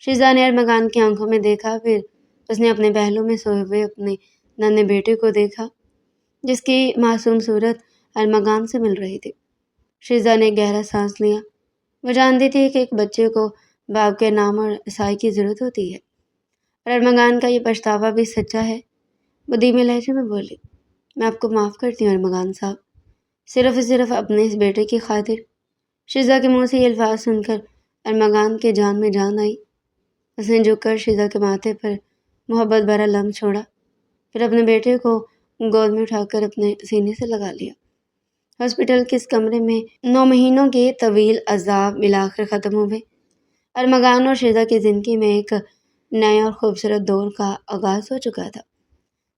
شیزا نے ارمغان کی آنکھوں میں دیکھا، پھر اس نے اپنے پہلو میں سوئے ہوئے اپنے ننھے بیٹے کو دیکھا جس کی معصوم صورت ارمغان سے مل رہی تھی۔ شیزا نے گہرا سانس لیا۔ وہ جانتی تھی کہ ایک بچے کو باپ کے نام اور سائے کی ضرورت ہوتی ہے، اور ارمغان کا یہ پچھتاوا بھی سچا ہے۔ وہ دھیمے لہجے میں بولی، میں آپ کو معاف کرتی ہوں ارمغان صاحب، صرف اپنے اس بیٹے کی خاطر۔ شیزا کے منہ سے یہ الفاظ سن کر ارمغان کے جان میں جان آئی۔ اس نے جھک کر شیزا کے ماتھے پر محبت بھرا لمس چھوڑا، پھر اپنے بیٹے کو گود میں اٹھا کر اپنے سینے سے لگا لیا۔ ہاسپٹل کے اس کمرے میں 9 مہینوں کے طویل عذاب بالآخر ختم ہوئے۔ ارمغان اور شیزا کی زندگی میں ایک نئے اور خوبصورت دور کا آغاز ہو چکا تھا،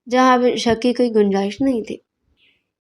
جہاں اب شک کی کوئی گنجائش نہیں تھی۔